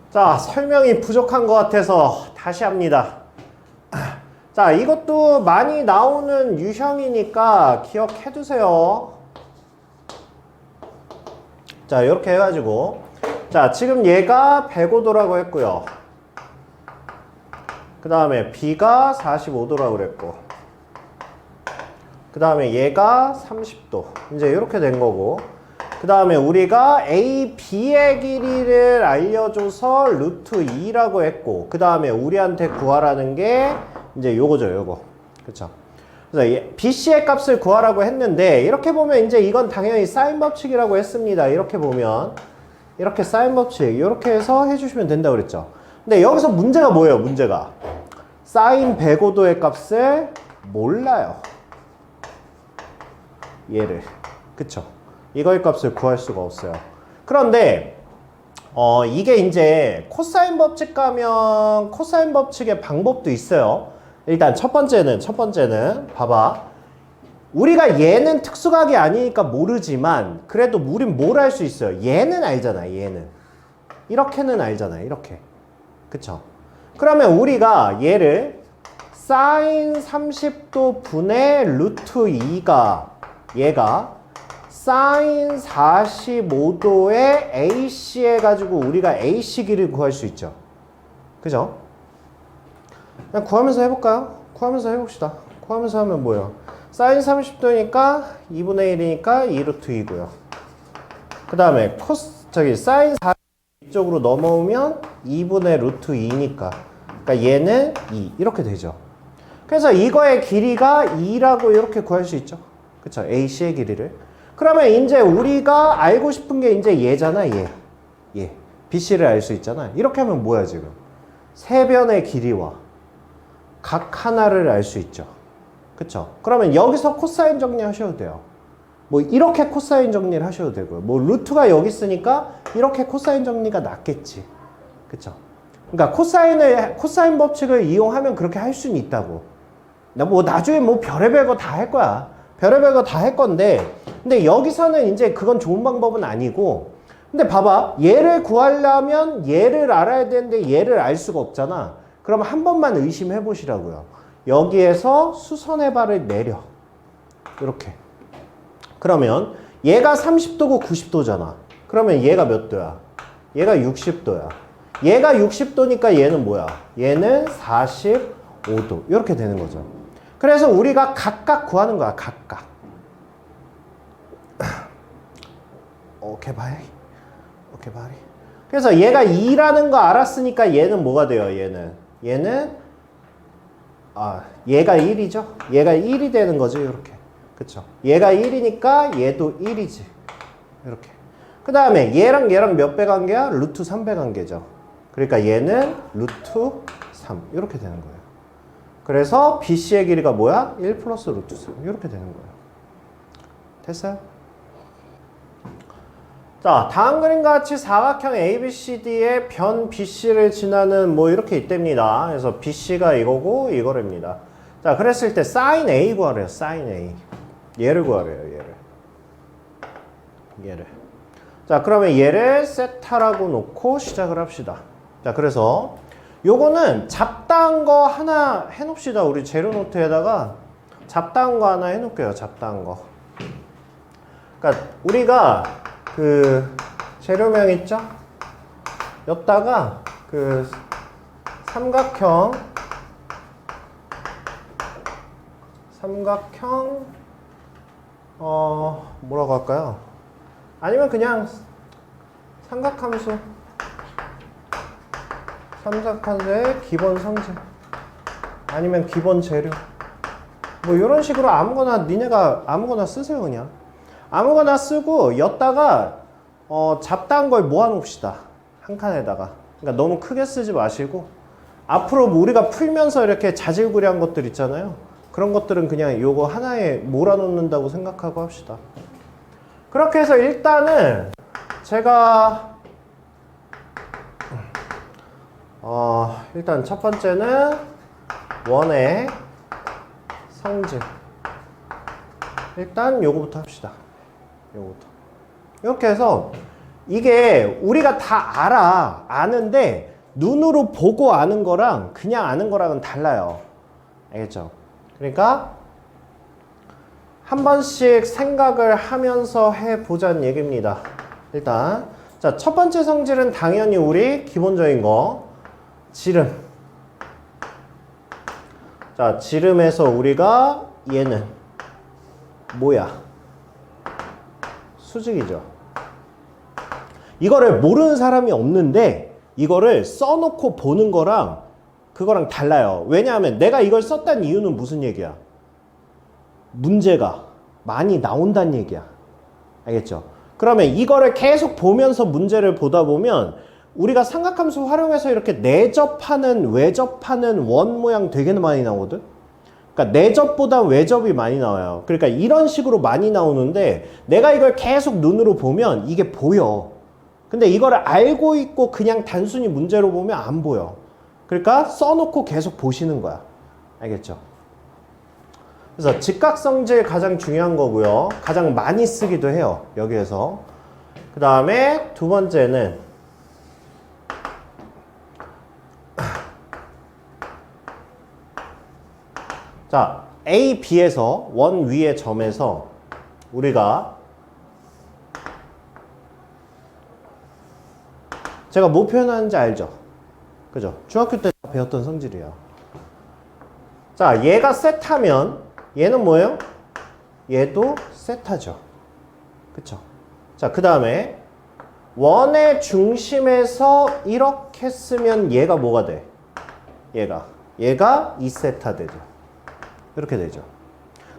자, 설명이 부족한 것 같아서 다시 합니다. 자, 이것도 많이 나오는 유형이니까 기억해 두세요. 자, 이렇게 해가지고, 자, 지금 얘가 105도라고 했고요. 그 다음에 B가 45도라고 그랬고, 그 다음에 얘가 30도. 이제 이렇게 된 거고, 그 다음에 우리가 A, B의 길이를 알려줘서 루트 2라고 했고, 그 다음에 우리한테 구하라는 게 이제 요거죠, 요거. 그쵸? 그래서 BC의 값을 구하라고 했는데, 이렇게 보면 이제 이건 당연히 사인 법칙이라고 했습니다. 이렇게 보면. 이렇게 사인 법칙. 이렇게 해서 해주시면 된다고 그랬죠. 근데 여기서 문제가 뭐예요, 문제가? 사인 105도의 값을 몰라요. 얘를. 그쵸? 이거의 값을 구할 수가 없어요. 그런데 이게 이제 코사인 법칙 가면 코사인 법칙의 방법도 있어요. 일단 첫 번째는 봐봐. 우리가 얘는 특수각이 아니니까 모르지만 그래도 우린 뭘 알 수 있어요? 얘는 알잖아. 얘는. 이렇게는 알잖아. 이렇게. 그쵸? 그러면 우리가 얘를 사인 30도 분의 루트 2가 얘가 사인 45도의 AC 해가지고 우리가 AC 길이를 구할 수 있죠. 그죠? 그냥 구하면서 해볼까요? 구하면서 해봅시다. 구하면서 하면 뭐예요? 사인 30도니까 2분의 1이니까 2 루트 2고요. 그 다음에 사인 40 이쪽으로 넘어오면 2분의 루트 2니까. 그러니까 얘는 2. 이렇게 되죠. 그래서 이거의 길이가 2라고 이렇게 구할 수 있죠. 그쵸? AC의 길이를. 그러면 이제 우리가 알고 싶은 게 이제 얘잖아, 얘. BC를 알 수 있잖아. 이렇게 하면 뭐야, 지금? 세 변의 길이와 각 하나를 알 수 있죠. 그쵸? 그러면 여기서 코사인 정리하셔도 돼요. 뭐 이렇게 코사인 정리를 하셔도 되고요. 뭐 루트가 여기 있으니까 이렇게 코사인 정리가 낫겠지. 그쵸? 그러니까 코사인 법칙을 이용하면 그렇게 할 수는 있다고. 뭐 나중에 뭐 별의별 거 다 할 거야. 별의별 거 다 할 건데, 근데 여기서는 이제 그건 좋은 방법은 아니고, 근데 봐봐. 얘를 구하려면 얘를 알아야 되는데 얘를 알 수가 없잖아. 그럼 한 번만 의심해 보시라고요. 여기에서 수선의 발을 내려. 이렇게. 그러면 얘가 30도고 90도잖아. 그러면 얘가 몇 도야? 얘가 60도야. 얘가 60도니까 얘는 뭐야? 얘는 45도. 이렇게 되는 거죠. 그래서 우리가 각각 구하는 거야. 각각. 오케이 바이. 그래서 얘가 2라는 거 알았으니까 얘는 뭐가 돼요? 얘는 얘가 1이죠. 얘가 1이 되는 거죠. 이렇게. 그쵸? 얘가 1이니까 얘도 1이지. 이렇게. 그 다음에 얘랑 몇 배 관계야? 루트 3배 관계죠. 그러니까 얘는 루트 3. 이렇게 되는 거예요. 그래서 BC의 길이가 뭐야? 1 플러스 루트 3. 이렇게 되는 거예요. 됐어요? 자, 다음 그림과 같이 사각형 ABCD의 변 BC를 지나는 뭐 이렇게 있답니다. 그래서 BC가 이거고 이거랍니다. 자, 그랬을 때 sin A 구하래요. sin A. 얘를 구하래요. 얘를. 자, 그러면 얘를 세타라고 놓고 시작을 합시다. 자, 그래서 요거는 잡다한 거 하나 해놓읍시다. 우리 재료노트에다가 잡다한 거 하나 해놓을게요. 잡다한 거. 그러니까 우리가 그 재료명 있죠? 여기다가 그 삼각형 뭐라고 할까요? 아니면 그냥 삼각함수의 기본 성질 아니면 기본 재료 뭐 이런 식으로 아무거나 니네가 아무거나 쓰세요. 그냥 아무거나 쓰고 였다가 잡다한 걸 모아놓읍시다. 한 칸에다가. 그러니까 너무 크게 쓰지 마시고 앞으로 우리가 풀면서 이렇게 자질구레한 것들 있잖아요. 그런 것들은 그냥 요거 하나에 몰아놓는다고 생각하고 합시다. 그렇게 해서 일단은 제가 일단 첫 번째는 원의 성질. 일단 요거부터 합시다. 요거부터. 이렇게 해서 이게 우리가 다 아는데 눈으로 보고 아는 거랑 그냥 아는 거랑은 달라요. 알겠죠? 그러니까 한 번씩 생각을 하면서 해보자는 얘기입니다. 일단 자, 첫 번째 성질은 당연히 우리 기본적인 거 지름. 자, 지름에서 우리가 얘는 뭐야? 수직이죠. 이거를 모르는 사람이 없는데 이거를 써놓고 보는 거랑 그거랑 달라요. 왜냐하면 내가 이걸 썼다는 이유는 무슨 얘기야? 문제가 많이 나온다는 얘기야. 알겠죠? 그러면 이거를 계속 보면서 문제를 보다 보면 우리가 삼각함수 활용해서 이렇게 내접하는 외접하는 원 모양 되게 많이 나오거든? 그러니까 내접보다 외접이 많이 나와요. 그러니까 이런 식으로 많이 나오는데 내가 이걸 계속 눈으로 보면 이게 보여. 근데 이거를 알고 있고 그냥 단순히 문제로 보면 안 보여. 그러니까 써놓고 계속 보시는 거야. 알겠죠? 그래서 직각성질 가장 중요한 거고요. 가장 많이 쓰기도 해요. 여기에서. 그 다음에 두 번째는 자, A, B에서 원 위의 점에서 우리가 제가 뭐 표현하는지 알죠? 그죠? 중학교 때 배웠던 성질이에요. 자, 얘가 세타면 얘는 뭐예요? 얘도 세타죠. 그쵸? 자, 그 다음에 원의 중심에서 이렇게 쓰면 얘가 뭐가 돼? 얘가 2세타 되죠. 이렇게 되죠.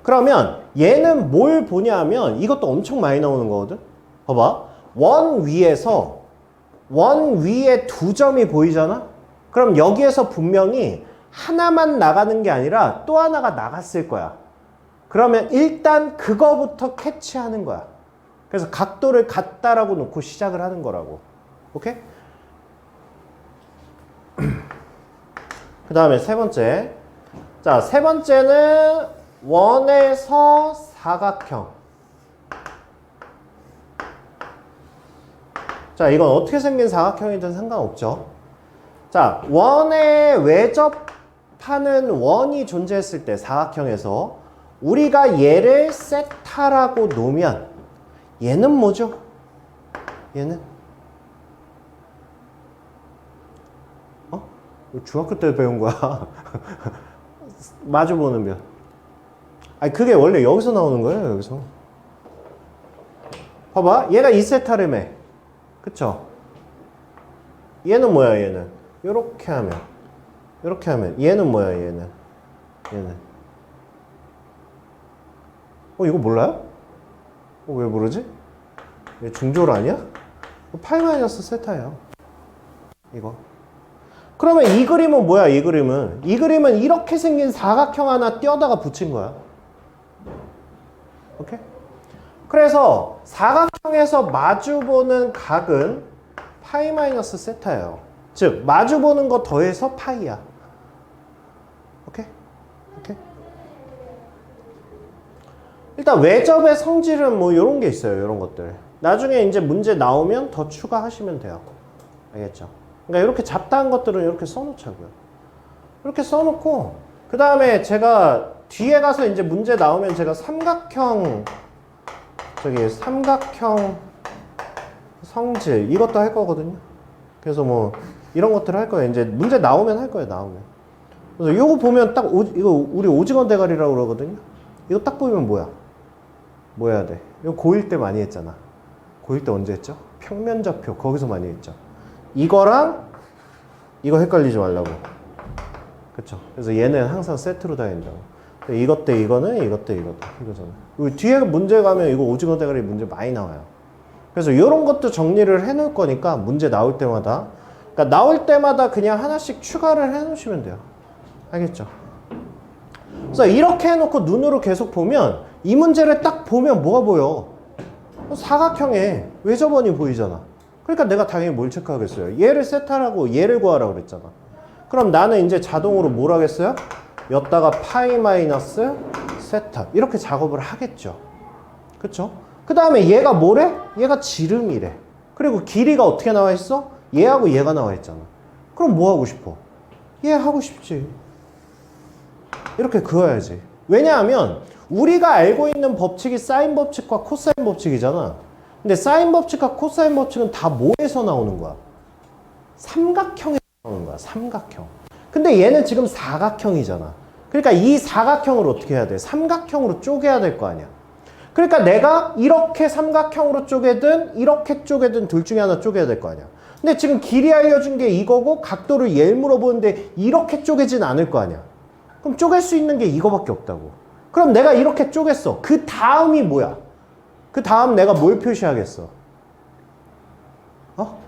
그러면 얘는 뭘 보냐면 이것도 엄청 많이 나오는 거거든? 봐봐. 원 위에 두 점이 보이잖아? 그럼 여기에서 분명히 하나만 나가는 게 아니라 또 하나가 나갔을 거야. 그러면 일단 그거부터 캐치하는 거야. 그래서 각도를 같다라고 놓고 시작을 하는 거라고. 오케이? 그 다음에 세 번째. 자, 세 번째는 원에서 사각형. 자, 이건 어떻게 생긴 사각형이든 상관없죠. 자, 원에 외접하는 원이 존재했을 때 사각형에서 우리가 얘를 세타라고 놓으면 얘는 뭐죠? 얘는 중학교 때 배운 거야. 마주보는 면. 아니 그게 원래 여기서 나오는 거예요. 여기서. 봐봐. 얘가 2세타라며. 그쵸? 얘는 뭐야 얘는? 요렇게 하면 얘는 뭐야 얘는? 이거 몰라요? 왜 모르지? 얘 중졸 아니야? 파이 마이너스 세타예요. 이거. 그러면 이 그림은 뭐야? 이 그림은 이렇게 생긴 사각형 하나 띄어다가 붙인 거야. 오케이? 그래서 사각형에서 마주보는 각은 파이 마이너스 세타예요. 즉 마주보는 거 더해서 파이야. 오케이? 일단 외접의 성질은 뭐 이런 게 있어요. 이런 것들. 나중에 이제 문제 나오면 더 추가하시면 돼요. 알겠죠? 그러니까 이렇게 잡다한 것들은 이렇게 써놓자고요. 이렇게 써놓고 그 다음에 제가 뒤에 가서 이제 문제 나오면 제가 삼각형 성질 이것도 할 거거든요. 그래서 뭐 이런 것들을 할 거예요. 이제 문제 나오면 할 거예요. 나오면. 그래서 이거 보면 딱 이거 우리 오징어 대가리라고 그러거든요. 이거 딱 보면 뭐야? 뭐 해야 돼? 이거 고1 때 많이 했잖아. 고1 때 언제 했죠? 평면좌표 거기서 많이 했죠. 이거랑 이거 헷갈리지 말라고. 그쵸? 그래서 얘는 항상 세트로 다닌다고. 이것 때 이거는 이것 때 이거잖아. 뒤에 문제 가면 이거 오징어 대가리 문제 많이 나와요. 그래서 이런 것도 정리를 해 놓을 거니까 문제 나올 때마다 그러니까 나올 때마다 그냥 하나씩 추가를 해 놓으시면 돼요. 알겠죠? 그래서 이렇게 해놓고 눈으로 계속 보면 이 문제를 딱 보면 뭐가 보여? 사각형에 외접원이 보이잖아. 그러니까 내가 당연히 뭘 체크하겠어요? 얘를 세타라고 얘를 구하라고 그랬잖아. 그럼 나는 이제 자동으로 뭘 하겠어요? 여기다가 파이 마이너스 세타 이렇게 작업을 하겠죠. 그쵸? 그 다음에 얘가 뭐래? 얘가 지름이래. 그리고 길이가 어떻게 나와 있어? 얘하고 얘가 나와 있잖아. 그럼 뭐 하고 싶어? 얘 하고 싶지. 이렇게 그어야지. 왜냐하면 우리가 알고 있는 법칙이 사인 법칙과 코사인 법칙이잖아. 근데 사인 법칙과 코사인 법칙은 다 뭐에서 나오는 거야? 삼각형에서 나오는 거야. 삼각형. 근데 얘는 지금 사각형이잖아. 그러니까 이 사각형을 어떻게 해야 돼? 삼각형으로 쪼개야 될 거 아니야. 그러니까 내가 이렇게 삼각형으로 쪼개든 이렇게 쪼개든 둘 중에 하나 쪼개야 될 거 아니야. 근데 지금 길이 알려준 게 이거고 각도를 얘를 물어보는데 이렇게 쪼개진 않을 거 아니야. 그럼 쪼갤 수 있는 게 이거밖에 없다고. 그럼 내가 이렇게 쪼갰어. 그 다음이 뭐야? 그 다음 내가 뭘 표시하겠어? 어?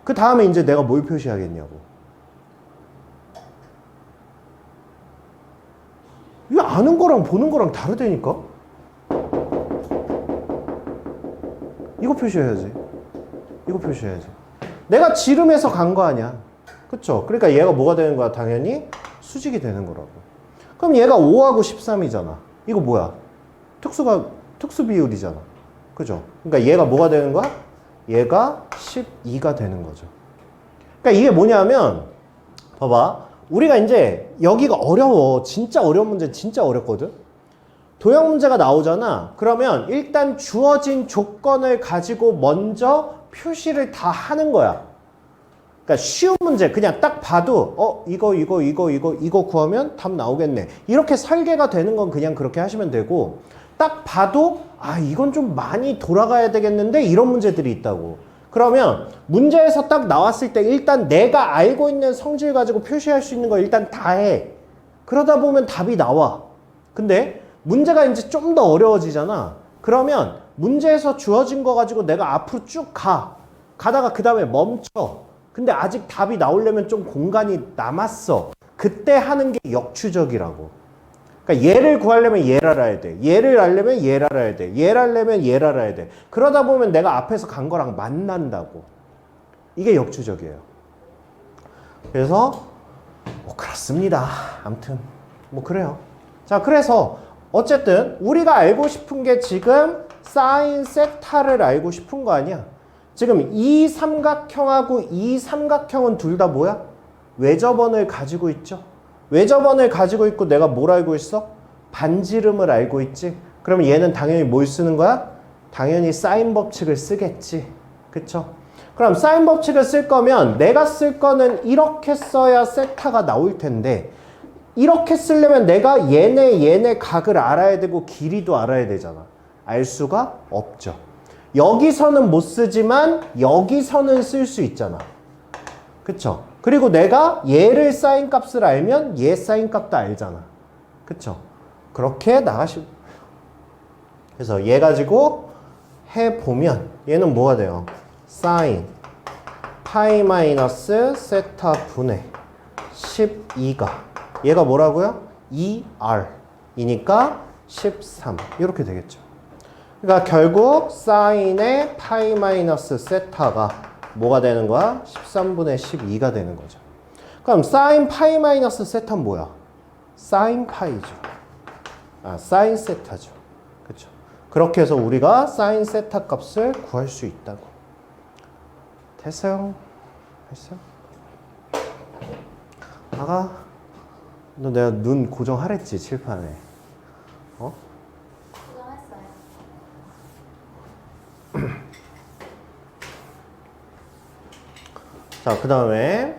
그 다음에 이제 내가 뭘 표시하겠냐고. 이거 아는 거랑 보는 거랑 다르다니까? 이거 표시해야지. 이거 표시해야지. 내가 지름에서 간 거 아니야. 그쵸? 그러니까 얘가 뭐가 되는 거야? 당연히 수직이 되는 거라고. 그럼 얘가 5하고 13이잖아. 이거 뭐야? 특수 비율이잖아. 그죠? 그러니까 얘가 뭐가 되는 거야? 얘가 12가 되는 거죠. 그러니까 이게 뭐냐면, 봐봐. 우리가 이제 여기가 어려워. 진짜 어려운 문제 진짜 어렵거든? 도형 문제가 나오잖아. 그러면 일단 주어진 조건을 가지고 먼저 표시를 다 하는 거야. 그러니까 쉬운 문제 그냥 딱 봐도 이거 구하면 답 나오겠네. 이렇게 설계가 되는 건 그냥 그렇게 하시면 되고, 딱 봐도 이건 좀 많이 돌아가야 되겠는데 이런 문제들이 있다고. 그러면 문제에서 딱 나왔을 때 일단 내가 알고 있는 성질 가지고 표시할 수 있는 거 일단 다 해. 그러다 보면 답이 나와. 근데 문제가 이제 좀 더 어려워지잖아. 그러면 문제에서 주어진 거 가지고 내가 앞으로 쭉 가다가 그 다음에 멈춰. 근데 아직 답이 나오려면 좀 공간이 남았어. 그때 하는 게 역추적이라고. 그러니까 얘를 구하려면 얘를 알아야 돼. 얘를 알려면 얘를 알아야 돼. 얘를 알려면 얘를 알아야 돼. 그러다 보면 내가 앞에서 간 거랑 만난다고. 이게 역추적이에요. 그래서 그렇습니다. 아무튼 뭐 그래요. 자, 그래서 어쨌든 우리가 알고 싶은 게 지금 사인 세타를 알고 싶은 거 아니야. 지금 이 삼각형하고 이 삼각형은 둘 다 뭐야? 외접원을 가지고 있죠. 외접원을 가지고 있고 내가 뭘 알고 있어? 반지름을 알고 있지. 그러면 얘는 당연히 뭘 쓰는 거야? 당연히 사인 법칙을 쓰겠지. 그쵸? 그럼 사인 법칙을 쓸 거면 내가 쓸 거는 이렇게 써야 세타가 나올 텐데, 이렇게 쓰려면 내가 얘네 각을 알아야 되고 길이도 알아야 되잖아. 알 수가 없죠. 여기서는 못 쓰지만 여기서는 쓸 수 있잖아. 그쵸? 그리고 내가 얘를 사인 값을 알면 얘 사인 값도 알잖아. 그쵸? 그렇게 나가시고. 그래서 얘 가지고 해보면 얘는 뭐가 돼요? 사인 파이 마이너스 세타 분의 12가 얘가 뭐라고요? 2R 이니까 13 이렇게 되겠죠. 그러니까 결국 사인의 파이 마이너스 세타가 뭐가 되는 거야? 13분의 12가 되는 거죠. 그럼 사인 파이 마이너스 세타는 뭐야? 사인 파이죠. 사인 세타죠. 그렇죠? 그렇게 해서 우리가 사인 세타 값을 구할 수 있다고. 됐어요? 됐어요? 아가, 너 내가 눈 고정하랬지, 칠판에. 어? 고정했어요. 자, 그 다음에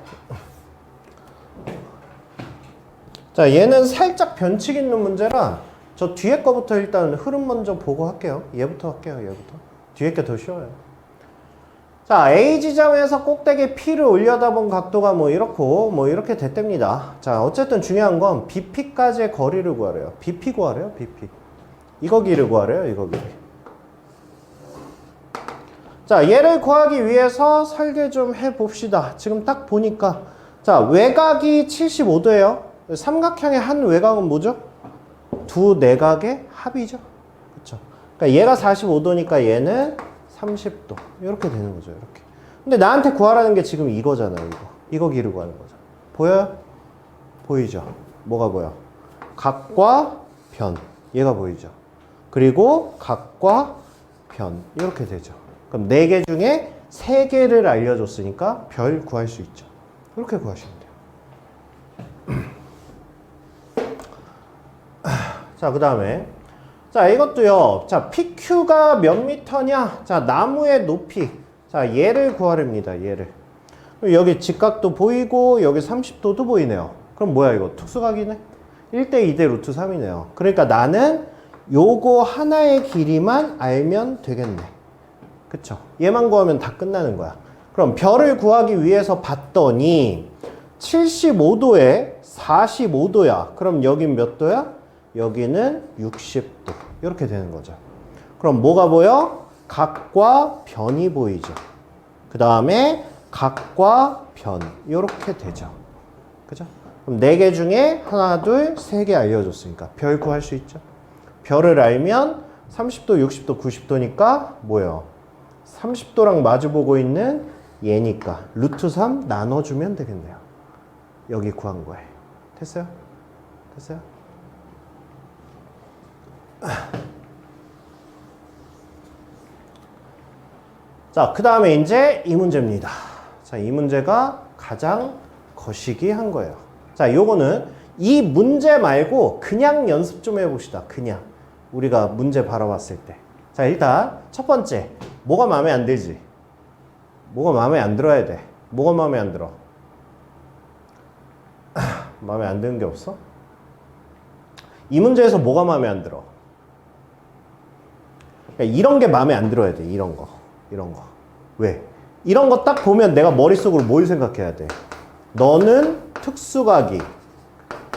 자, 얘는 살짝 변칙 있는 문제라 저 뒤에 거부터 일단 흐름 먼저 보고 할게요. 얘부터 할게요. 얘부터. 뒤에 게 더 쉬워요. 자, A 지점에서 꼭대기 P를 올려다본 각도가 뭐 이렇고 뭐 이렇게 됐답니다. 자, 어쨌든 중요한 건 BP까지의 거리를 구하래요. BP 구하래요. BP. 이거 길을 구하래요. 이거 길이. 자, 얘를 구하기 위해서 설계 좀 해봅시다. 지금 딱 보니까 자, 외곽이 75도예요. 삼각형의 한 외곽은 뭐죠? 두 내각의 합이죠. 그렇죠? 그러니까 얘가 45도니까 얘는 30도. 이렇게 되는 거죠. 이렇게. 근데 나한테 구하라는 게 지금 이거잖아요. 이거 길을 구하는 거죠. 보여요? 보이죠? 뭐가 보여? 각과 변. 얘가 보이죠? 그리고 각과 변. 이렇게 되죠. 그럼 4개 중에 3개를 알려줬으니까 별 구할 수 있죠. 이렇게 구하시면 돼요. 자, 그 다음에 자, 이것도요. 자, PQ가 몇 미터냐? 자, 나무의 높이. 자, 얘를 구하렵니다. 얘를. 여기 직각도 보이고 여기 30도도 보이네요. 그럼 뭐야 이거? 특수각이네? 1대 2대 루트 3이네요. 그러니까 나는 요거 하나의 길이만 알면 되겠네. 그쵸? 얘만 구하면 다 끝나는 거야. 그럼 별을 구하기 위해서 봤더니 75도에 45도야. 그럼 여긴 몇 도야? 여기는 60도. 이렇게 되는 거죠. 그럼 뭐가 보여? 각과 변이 보이죠. 그 다음에 각과 변. 이렇게 되죠. 그죠? 그럼 4개 중에 하나, 둘, 3개 알려줬으니까 별 구할 수 있죠. 별을 알면 30도, 60도, 90도니까 뭐예요? 30도랑 마주보고 있는 얘니까 루트 3 나눠주면 되겠네요. 여기 구한 거예요. 됐어요? 됐어요? 자, 그 다음에 이제 이 문제입니다. 자, 이 문제가 가장 거시기한 거예요. 자, 요거는 이 문제 말고 그냥 연습 좀 해봅시다. 그냥 우리가 문제 바라봤을 때. 자, 일단 첫 번째, 뭐가 마음에 안 들지? 뭐가 마음에 안 들어야 돼? 뭐가 마음에 안 들어? 마음에 안 드는 게 없어? 이 문제에서 뭐가 마음에 안 들어? 그러니까 이런 게 마음에 안 들어야 돼. 이런 거. 이런 거. 왜? 이런 거 딱 보면 내가 머릿속으로 뭘 생각해야 돼? 너는 특수각이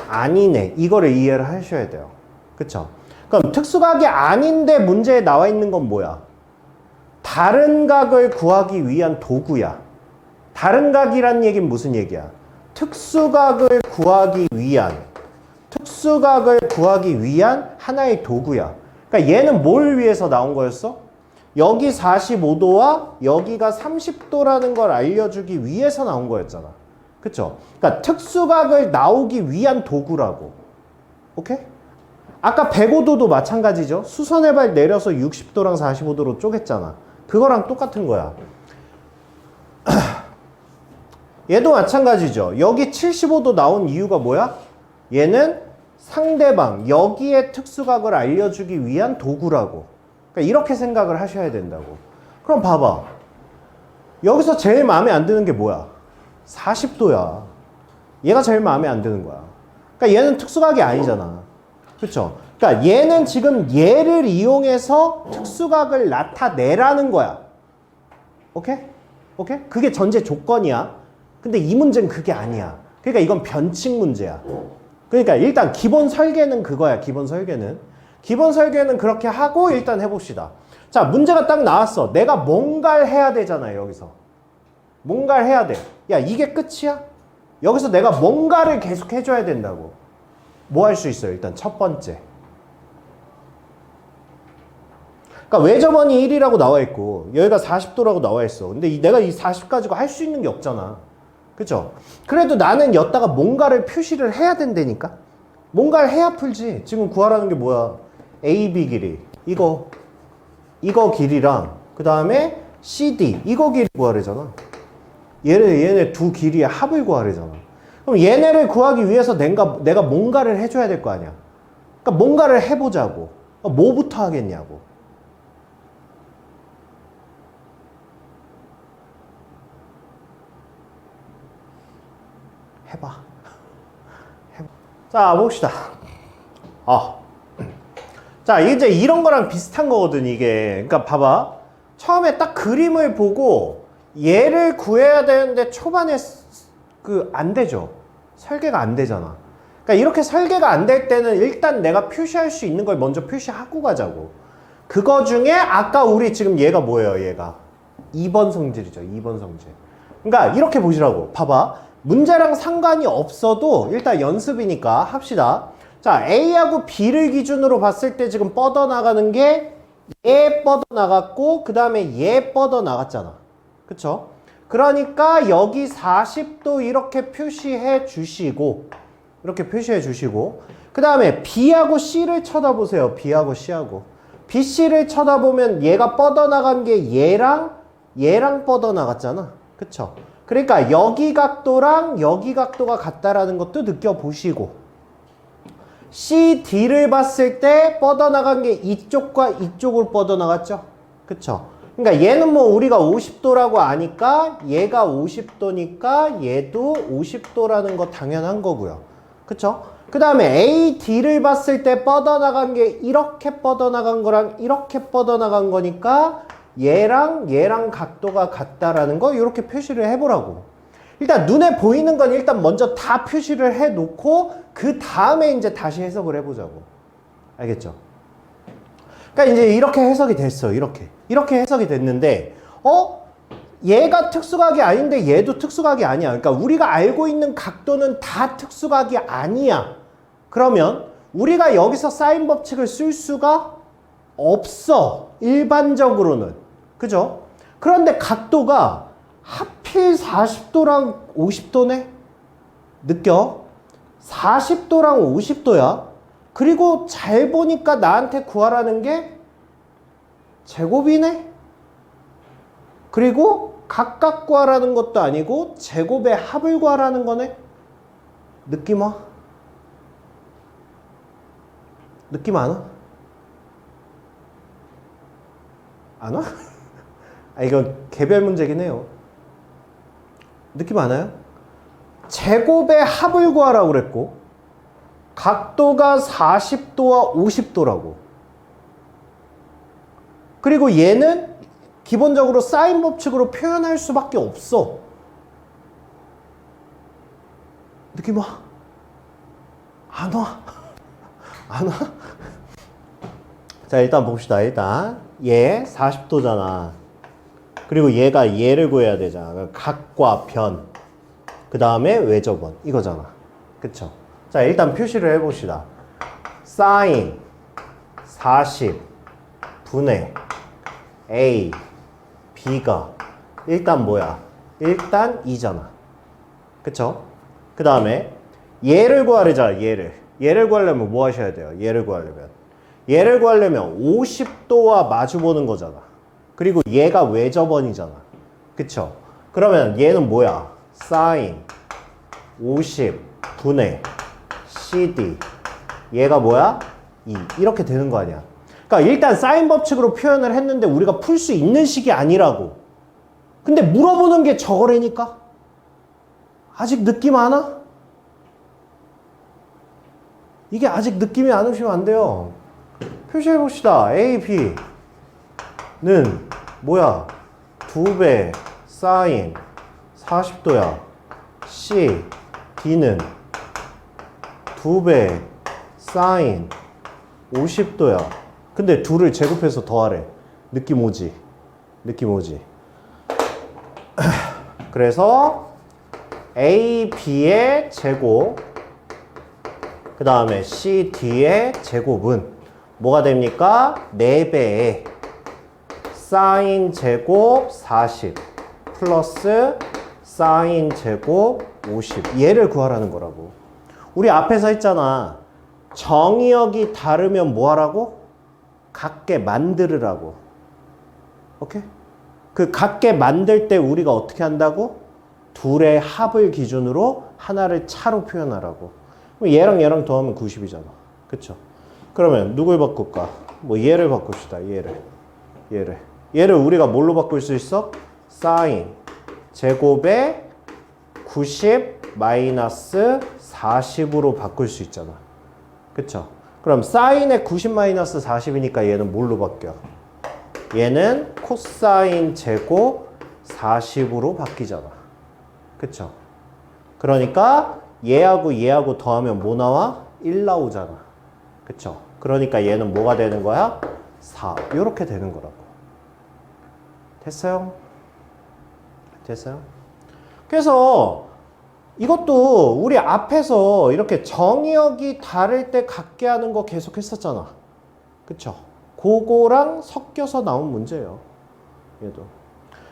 아니네. 이거를 이해를 하셔야 돼요. 그쵸? 그럼 특수각이 아닌데 문제에 나와 있는 건 뭐야? 다른 각을 구하기 위한 도구야. 다른 각이란 얘기는 무슨 얘기야? 특수각을 구하기 위한 하나의 도구야. 그러니까 얘는 뭘 위해서 나온 거였어? 여기 45도와 여기가 30도라는 걸 알려주기 위해서 나온 거였잖아. 그쵸? 그러니까 특수각을 나오기 위한 도구라고. 오케이? 아까 105도도 마찬가지죠. 수선의 발 내려서 60도랑 45도로 쪼갰잖아. 그거랑 똑같은 거야. 얘도 마찬가지죠. 여기 75도 나온 이유가 뭐야? 얘는 상대방, 여기에 특수각을 알려주기 위한 도구라고. 그러니까 이렇게 생각을 하셔야 된다고. 그럼 봐봐. 여기서 제일 마음에 안 드는 게 뭐야? 40도야. 얘가 제일 마음에 안 드는 거야. 그러니까 얘는 특수각이 아니잖아. 그렇죠? 그러니까 얘는 지금 얘를 이용해서 특수각을 나타내라는 거야. 오케이? 오케이? 그게 전제 조건이야. 근데 이 문제는 그게 아니야. 그러니까 이건 변칙 문제야. 그러니까 일단 기본 설계는 그거야. 기본 설계는 그렇게 하고 일단 해봅시다. 자, 문제가 딱 나왔어. 내가 뭔가를 해야 되잖아, 여기서. 뭔가를 해야 돼. 야, 이게 끝이야? 여기서 내가 뭔가를 계속 해줘야 된다고. 뭐 할 수 있어요? 일단 첫 번째. 그러니까 외접원이 1이라고 나와 있고 여기가 40도라고 나와 있어. 근데 내가 이 40 가지고 할 수 있는 게 없잖아. 그쵸? 그래도 나는 여기다가 뭔가를 표시를 해야 된다니까? 뭔가를 해야 풀지. 지금 구하라는 게 뭐야? A, B 길이. 이거 길이랑 그 다음에 CD. 이거 길이 구하래잖아. 얘네 두 길이의 합을 구하래잖아. 그럼 얘네를 구하기 위해서 내가 뭔가를 해줘야 될 거 아니야. 그러니까 뭔가를 해보자고. 뭐부터 하겠냐고. 해봐. 자, 봅시다. 자, 이제 이런 거랑 비슷한 거거든, 이게. 그러니까 봐봐. 처음에 딱 그림을 보고 얘를 구해야 되는데 초반에 안 되죠. 설계가 안 되잖아. 그러니까 이렇게 설계가 안 될 때는 일단 내가 표시할 수 있는 걸 먼저 표시하고 가자고. 그거 중에 아까 우리 지금 얘가 뭐예요, 얘가? 2번 성질이죠, 2번 성질. 그러니까 이렇게 보시라고. 봐봐. 문제랑 상관이 없어도 일단 연습이니까 합시다. 자, A하고 B를 기준으로 봤을 때 지금 뻗어나가는 게 얘 뻗어나갔고 그 다음에 얘 뻗어나갔잖아. 그쵸? 그러니까 여기 40도 이렇게 표시해 주시고 그 다음에 B하고 C를 쳐다보세요. B하고 C하고. BC를 쳐다보면 얘가 뻗어나간 게 얘랑 뻗어나갔잖아. 그쵸? 그러니까 여기 각도랑 여기 각도가 같다라는 것도 느껴보시고, CD를 봤을 때 뻗어나간 게 이쪽과 이쪽으로 뻗어나갔죠? 그쵸? 그러니까 얘는 뭐 우리가 50도라고 아니까 얘가 50도니까 얘도 50도라는 거 당연한 거고요. 그쵸? 그 다음에 AD를 봤을 때 뻗어나간 게 이렇게 뻗어나간 거랑 이렇게 뻗어나간 거니까 얘랑 각도가 같다라는 거 이렇게 표시를 해보라고. 일단 눈에 보이는 건 일단 먼저 다 표시를 해놓고 그 다음에 이제 다시 해석을 해보자고. 알겠죠? 그러니까 이제 이렇게 해석이 됐어. 이렇게 해석이 됐는데 얘가 특수각이 아닌데 얘도 특수각이 아니야. 그러니까 우리가 알고 있는 각도는 다 특수각이 아니야. 그러면 우리가 여기서 사인 법칙을 쓸 수가 없어. 일반적으로는. 그죠? 그런데 각도가 하필 40도랑 50도네? 느껴? 40도랑 50도야. 그리고 잘 보니까 나한테 구하라는 게 제곱이네? 그리고 각각 구하라는 것도 아니고 제곱의 합을 구하라는 거네? 느낌 와? 느낌 안 와? 안 와? 이건 개별 문제긴 해요. 느낌 안 와요? 제곱의 합을 구하라고 그랬고 각도가 40도와 50도라고. 그리고 얘는 기본적으로 사인 법칙으로 표현할 수밖에 없어. 느낌 와? 안 와? 안 와? 자, 일단 봅시다. 일단 얘 40도잖아. 그리고 얘가 얘를 구해야 되잖아. 각과 변. 그 다음에 외접원. 이거잖아. 그쵸? 자, 일단 표시를 해봅시다. 사인 40 분의 A B가 일단 뭐야? 일단 2잖아. 그쵸? 그 다음에 얘를 구하려자. 얘를 구하려면 뭐 하셔야 돼요? 얘를 구하려면 50도와 마주 보는 거잖아. 그리고 얘가 외접원이잖아. 그쵸? 그러면 얘는 뭐야? 사인 50 분의 CD. 얘가 뭐야? 2. 이렇게 되는 거 아니야. 그러니까 일단 사인 법칙으로 표현을 했는데 우리가 풀 수 있는 식이 아니라고. 근데 물어보는 게 저거라니까? 아직 느낌 안 와? 이게 아직 느낌이 안 오시면 안 돼요. 표시해 봅시다. A, B는 뭐야? 2배 사인 40도야. C, D는 2배 사인 50도야. 근데 둘을 제곱해서 더하래. 느낌 오지? 느낌 오지? 그래서 A, B의 제곱 그 다음에 C, D의 제곱은 뭐가 됩니까? 4배의 사인 제곱 40 플러스 사인 제곱 50. 얘를 구하라는 거라고. 우리 앞에서 했잖아. 정의역이 다르면 뭐 하라고? 같게 만들으라고. 오케이? 그 같게 만들 때 우리가 어떻게 한다고? 둘의 합을 기준으로 하나를 차로 표현하라고. 얘랑 얘랑 더하면 90이잖아. 그쵸? 그러면 누굴 바꿀까? 뭐 얘를 바꿉시다. 얘를 우리가 뭘로 바꿀 수 있어? 사인 제곱에 90 마이너스 40으로 바꿀 수 있잖아. 그쵸? 그럼 사인에 90 마이너스 40이니까 얘는 뭘로 바뀌어? 얘는 코사인 제곱 40으로 바뀌잖아. 그쵸? 그러니까 얘하고 더하면 뭐 나와? 1 나오잖아. 그쵸? 그러니까 얘는 뭐가 되는 거야? 4. 이렇게 되는 거라고. 됐어요? 됐어요? 그래서 이것도 우리 앞에서 이렇게 정의역이 다를 때 같게 하는 거 계속 했었잖아. 그쵸? 그거랑 섞여서 나온 문제예요. 얘도.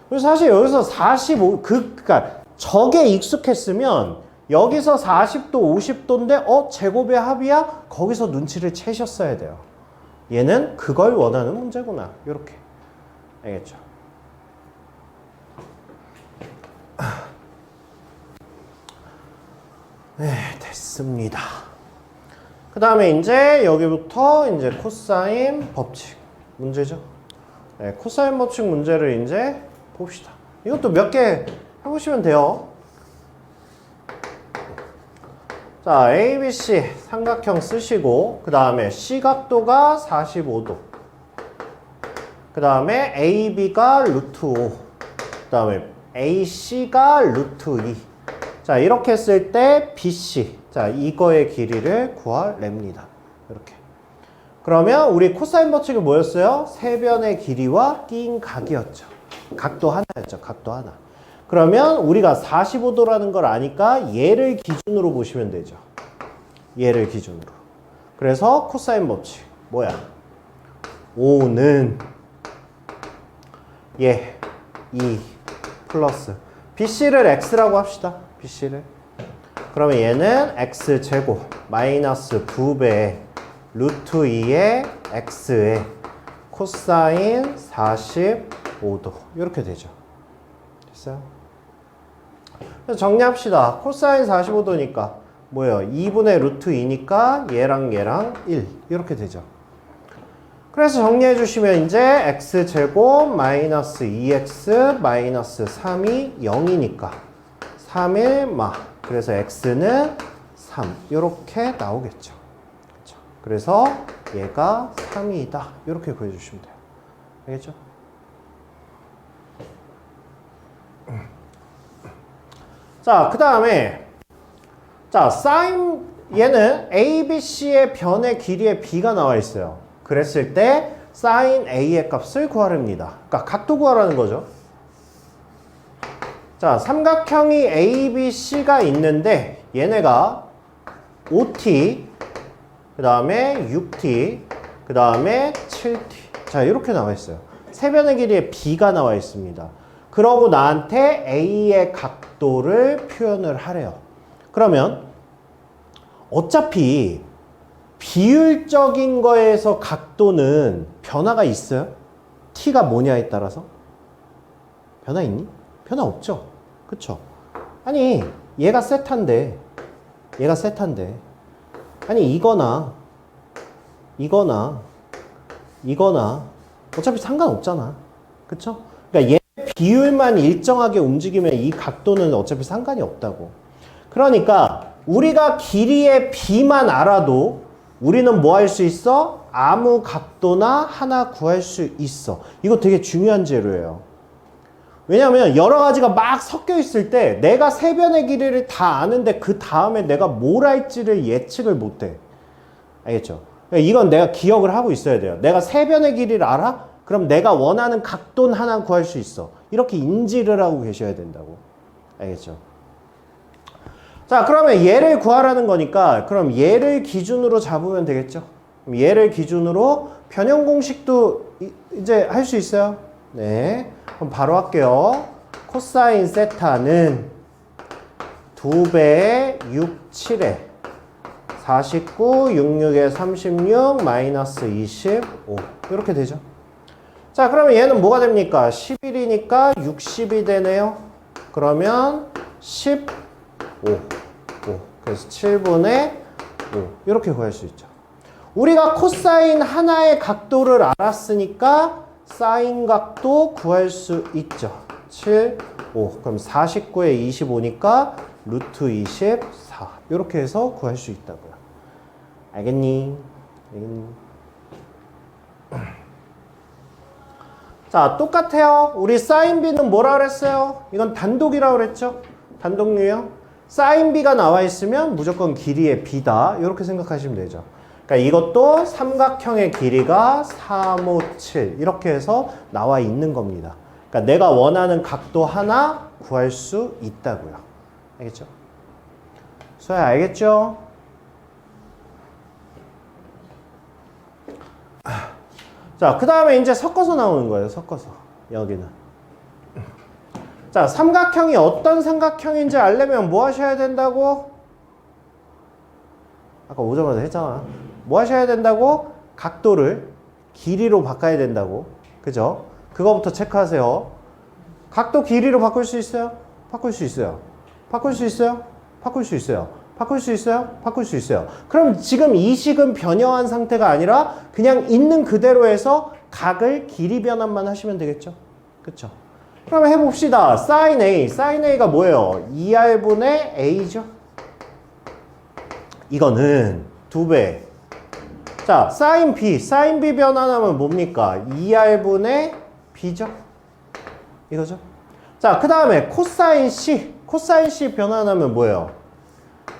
그래서 사실 여기서 45, 그러니까 저게 익숙했으면 여기서 40도, 50도인데 제곱의 합이야? 거기서 눈치를 채셨어야 돼요. 얘는 그걸 원하는 문제구나. 이렇게. 알겠죠? 네, 됐습니다. 그 다음에 이제 여기부터 이제 코사인 법칙 문제죠. 네, 코사인 법칙 문제를 이제 봅시다. 이것도 몇 개 해보시면 돼요. 자, ABC 삼각형 쓰시고 그 다음에 C각도가 45도 그 다음에 AB가 루트 5 그 다음에 AC가 루트 2 자, 이렇게 했을 때 BC 자, 이거의 길이를 구하랍니다. 이렇게. 그러면 우리 코사인 법칙은 뭐였어요? 세 변의 길이와 낀 각이었죠. 각도 하나였죠. 각도 하나. 그러면 우리가 45도라는 걸 아니까 얘를 기준으로 보시면 되죠. 얘를 기준으로. 그래서 코사인 법칙 뭐야? 5는 얘 2 플러스 BC를 X라고 합시다. BC를. 그러면 얘는 X제곱 마이너스 2배 루트 2의 X의 코사인 45도 이렇게 되죠. 됐어요? 그래서 정리합시다. 코사인 45도니까 뭐예요? 2분의 루트 2니까 얘랑 얘랑 1 이렇게 되죠. 그래서 정리해 주시면 이제 X제곱 마이너스 2X 마이너스 3이 0이니까 3일 마 그래서 X는 3 이렇게 나오겠죠. 그렇죠? 그래서 얘가 3이다 이렇게 구해주시면 돼요. 알겠죠? 자, 그 다음에 자, 사인 얘는 ABC의 변의 길이의 B가 나와 있어요. 그랬을 때 사인 A의 값을 구하랍니다. 그러니까 각도 구하라는 거죠. 자, 삼각형이 ABC가 있는데 얘네가 5t 그 다음에 6t 그 다음에 7t 자, 이렇게 나와 있어요. 세 변의 길이의 B가 나와 있습니다. 그러고 나한테 A의 각도를 표현을 하래요. 그러면 어차피 비율적인 거에서 각도는 변화가 있어요? t가 뭐냐에 따라서? 변화 있니? 변화 없죠? 그쵸? 아니 얘가 세타인데 아니 이거나 어차피 상관없잖아. 그쵸? 그러니까 얘 비율만 일정하게 움직이면 이 각도는 어차피 상관이 없다고. 그러니까 우리가 길이의 B만 알아도 우리는 뭐 할 수 있어? 아무 각도나 하나 구할 수 있어. 이거 되게 중요한 재료예요. 왜냐면 여러 가지가 막 섞여 있을 때 내가 세 변의 길이를 다 아는데 그 다음에 내가 뭘 할지를 예측을 못해. 알겠죠? 이건 내가 기억을 하고 있어야 돼요. 내가 세 변의 길이를 알아? 그럼 내가 원하는 각도는 하나 구할 수 있어. 이렇게 인지를 하고 계셔야 된다고. 알겠죠? 자, 그러면 얘를 구하라는 거니까 그럼 얘를 기준으로 잡으면 되겠죠? 그럼 얘를 기준으로 변형 공식도 이제 할 수 있어요? 네. 그럼 바로 할게요. 코사인 세타는 2배의 6, 7에 49, 66에 36, 마이너스 25 이렇게 되죠. 자, 그러면 얘는 뭐가 됩니까? 11이니까 60이 되네요. 그러면 15 그래서 7분의 5 이렇게 구할 수 있죠. 우리가 코사인 하나의 각도를 알았으니까 사인 각도 구할 수 있죠. 7, 5 그럼 49에 25니까 루트 24 이렇게 해서 구할 수 있다고요. 알겠니? 자, 똑같아요. 우리 사인 B는 뭐라 그랬어요? 이건 단독이라고 그랬죠? 단독 유형. 사인 B가 나와 있으면 무조건 길이의 B다. 이렇게 생각하시면 되죠. 그러니까 이것도 삼각형의 길이가 3, 5, 7 이렇게 해서 나와 있는 겁니다. 그러니까 내가 원하는 각도 하나 구할 수 있다고요. 알겠죠? 수야 알겠죠? 자, 그 다음에 이제 섞어서 나오는 거예요. 섞어서. 여기는. 자, 삼각형이 어떤 삼각형인지 알려면 뭐 하셔야 된다고? 아까 오자마자 했잖아. 뭐 하셔야 된다고? 각도를 길이로 바꿔야 된다고. 그죠? 그거부터 체크하세요. 각도 길이로 바꿀 수 있어요? 바꿀 수 있어요. 바꿀 수 있어요? 바꿀 수 있어요. 바꿀 수 있어요? 바꿀 수 있어요. 그럼 지금 이 식은 변형한 상태가 아니라 그냥 있는 그대로 해서 각을 길이 변환만 하시면 되겠죠? 그쵸? 그럼 해봅시다. sin A. sin A가 뭐예요? 2R분의 A죠? 이거는 2배. 자, sin B. sin B 변환하면 뭡니까? 2R분의 B죠? 이거죠? 자, 그 다음에 코사인 C. 코사인 C 변환하면 뭐예요?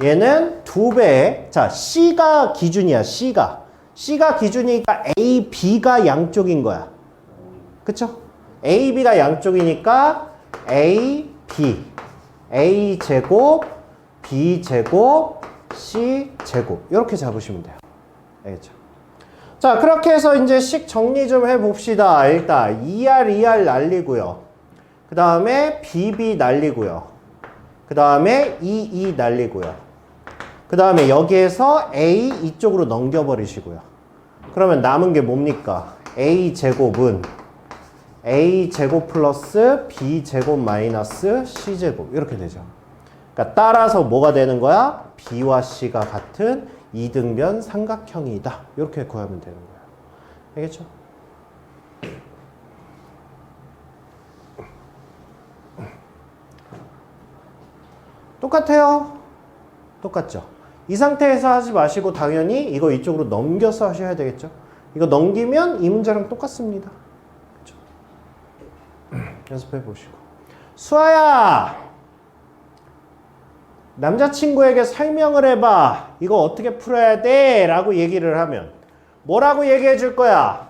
얘는 2배. 자, C가 기준이야. C가 기준이니까 A, B가 양쪽인 거야. 그쵸? A, B가 양쪽이니까 A, B. A 제곱, B 제곱, C 제곱. 이렇게 잡으시면 돼요. 알겠죠? 자, 그렇게 해서 이제 식 정리 좀 해봅시다. 일단 2R 날리고요. 그 다음에 BB 날리고요. 그 다음에 EE 날리고요. 그 다음에 여기에서 A 이쪽으로 넘겨버리시고요. 그러면 남은 게 뭡니까? A 제곱은 A 제곱 플러스 B 제곱 마이너스 C 제곱 이렇게 되죠. 그러니까 따라서 뭐가 되는 거야? B와 C가 같은 이등변 삼각형이다. 이렇게 구하면 되는 거예요. 알겠죠? 똑같아요. 똑같죠? 이 상태에서 하지 마시고 당연히 이거 이쪽으로 넘겨서 하셔야 되겠죠? 이거 넘기면 이 문제랑 똑같습니다. 그렇죠? 연습해 보시고. 수아야! 남자친구에게 설명을 해봐. 이거 어떻게 풀어야 돼? 라고 얘기를 하면 뭐라고 얘기해 줄 거야?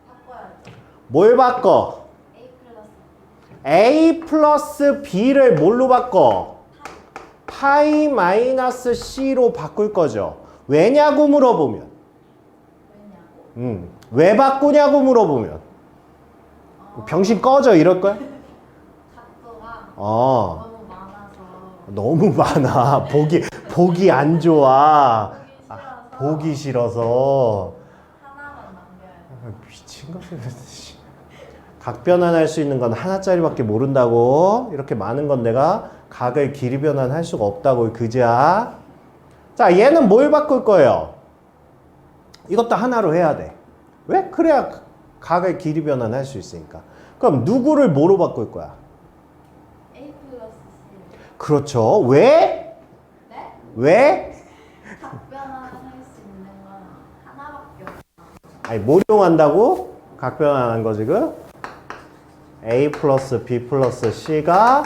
바꿔야죠. 뭘 바꿔? A 플러스 B를 뭘로 바꿔? 파이 마이너스 C로 바꿀 거죠. 왜냐고 물어보면. 왜냐고? 왜 바꾸냐고 물어보면. 병신 꺼져 이럴 거야? 각도가 너무 많아. 보기 안 좋아. 보기 싫어서. 하나만 남겨야 돼. 미친 것을. 각 변환할 수 있는 건 하나짜리밖에 모른다고. 이렇게 많은 건 내가 각을 길이 변환할 수가 없다고. 그자. 자, 얘는 뭘 바꿀 거예요? 이것도 하나로 해야 돼. 왜? 그래야 각을 길이 변환할 수 있으니까. 그럼 누구를 뭐로 바꿀 거야? A 플러스 C. 그렇죠. 왜? 네? 왜? 각 변환할 수 있는 건 하나밖에 없어. 아니, 뭘 이용한다고? 각 변환한 거 지금? A 플러스 B 플러스 C가